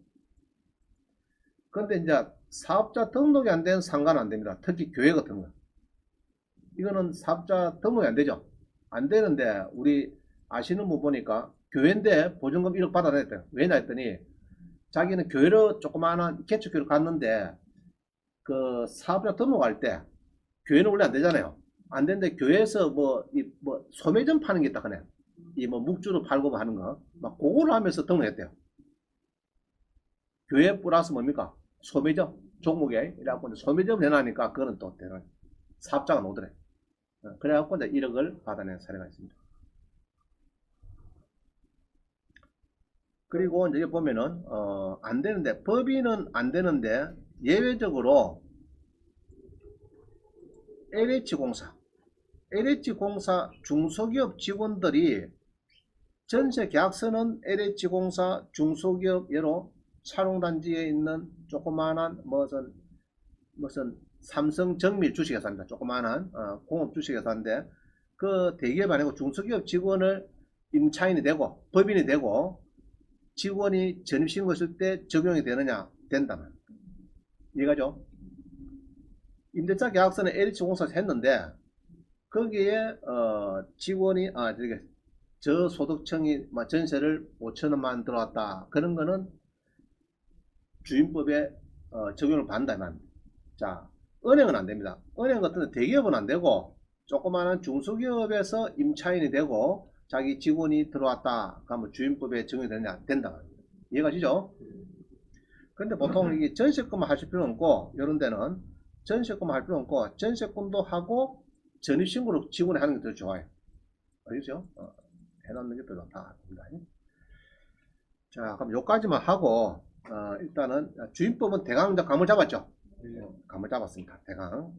그런데 이제 사업자 등록이 안 된 상가는 안 됩니다. 특히 교회 같은 거. 이거는 사업자 등록이 안 되죠. 안 되는데 우리 아시는 분 보니까 교회인데 보증금 1억 받아냈대요. 왜냐 했더니 자기는 교회로 조그마한 개척교회를 갔는데 그 사업자 등록할 때 교회는 원래 안 되잖아요. 안 되는데 교회에서 뭐 소매점 파는 게 있다 그네. 이 뭐 묵주로 팔고 하는 거 막 그거를 하면서 등록했대요. 교회 플러스 뭡니까? 소매점 종목에 이래갖고 소매점 해놔니까 그거는 또 되는 사업자가 노더래. 그래갖고 이제 1억을 받아낸 사례가 있습니다. 그리고 이제 여기 보면은 안 되는데 법인은 안 되는데 예외적으로 LH공사 중소기업 직원들이 전세 계약서는 LH공사 중소기업 예로 차용단지에 있는 조그마한 무슨 삼성정밀 주식회사입니다. 조그마한 공업 주식회사인데 그 대기업 아니고 중소기업 직원을 임차인이 되고 법인이 되고 직원이 전입신고 했을 때 적용이 되느냐? 된다면. 이해가죠? 임대차 계약서는 LH공사에서 했는데 거기에 직원이 저기 저소득층이 전세를 5천원만 들어왔다. 그런 거는 주임법에 적용을 받는다면, 자, 은행은 안 됩니다. 은행 같은 데 대기업은 안 되고 조그마한 중소기업에서 임차인이 되고 자기 직원이 들어왔다. 그러면 주임법에 적용이 되느냐? 된다. 이해가시죠? 근데 보통 이게 전세금만 하실 필요는 없고, 이런 데는 전세금만 할 필요는 없고, 전세금도 하고 전입신고를 직원이 하는 게 더 좋아요. 알겠죠? 해놓는 게 더 좋다. 자, 그럼 요까지만 하고, 일단은 주임법은 대강 감을 잡았죠? 감을 잡았습니다. 대강.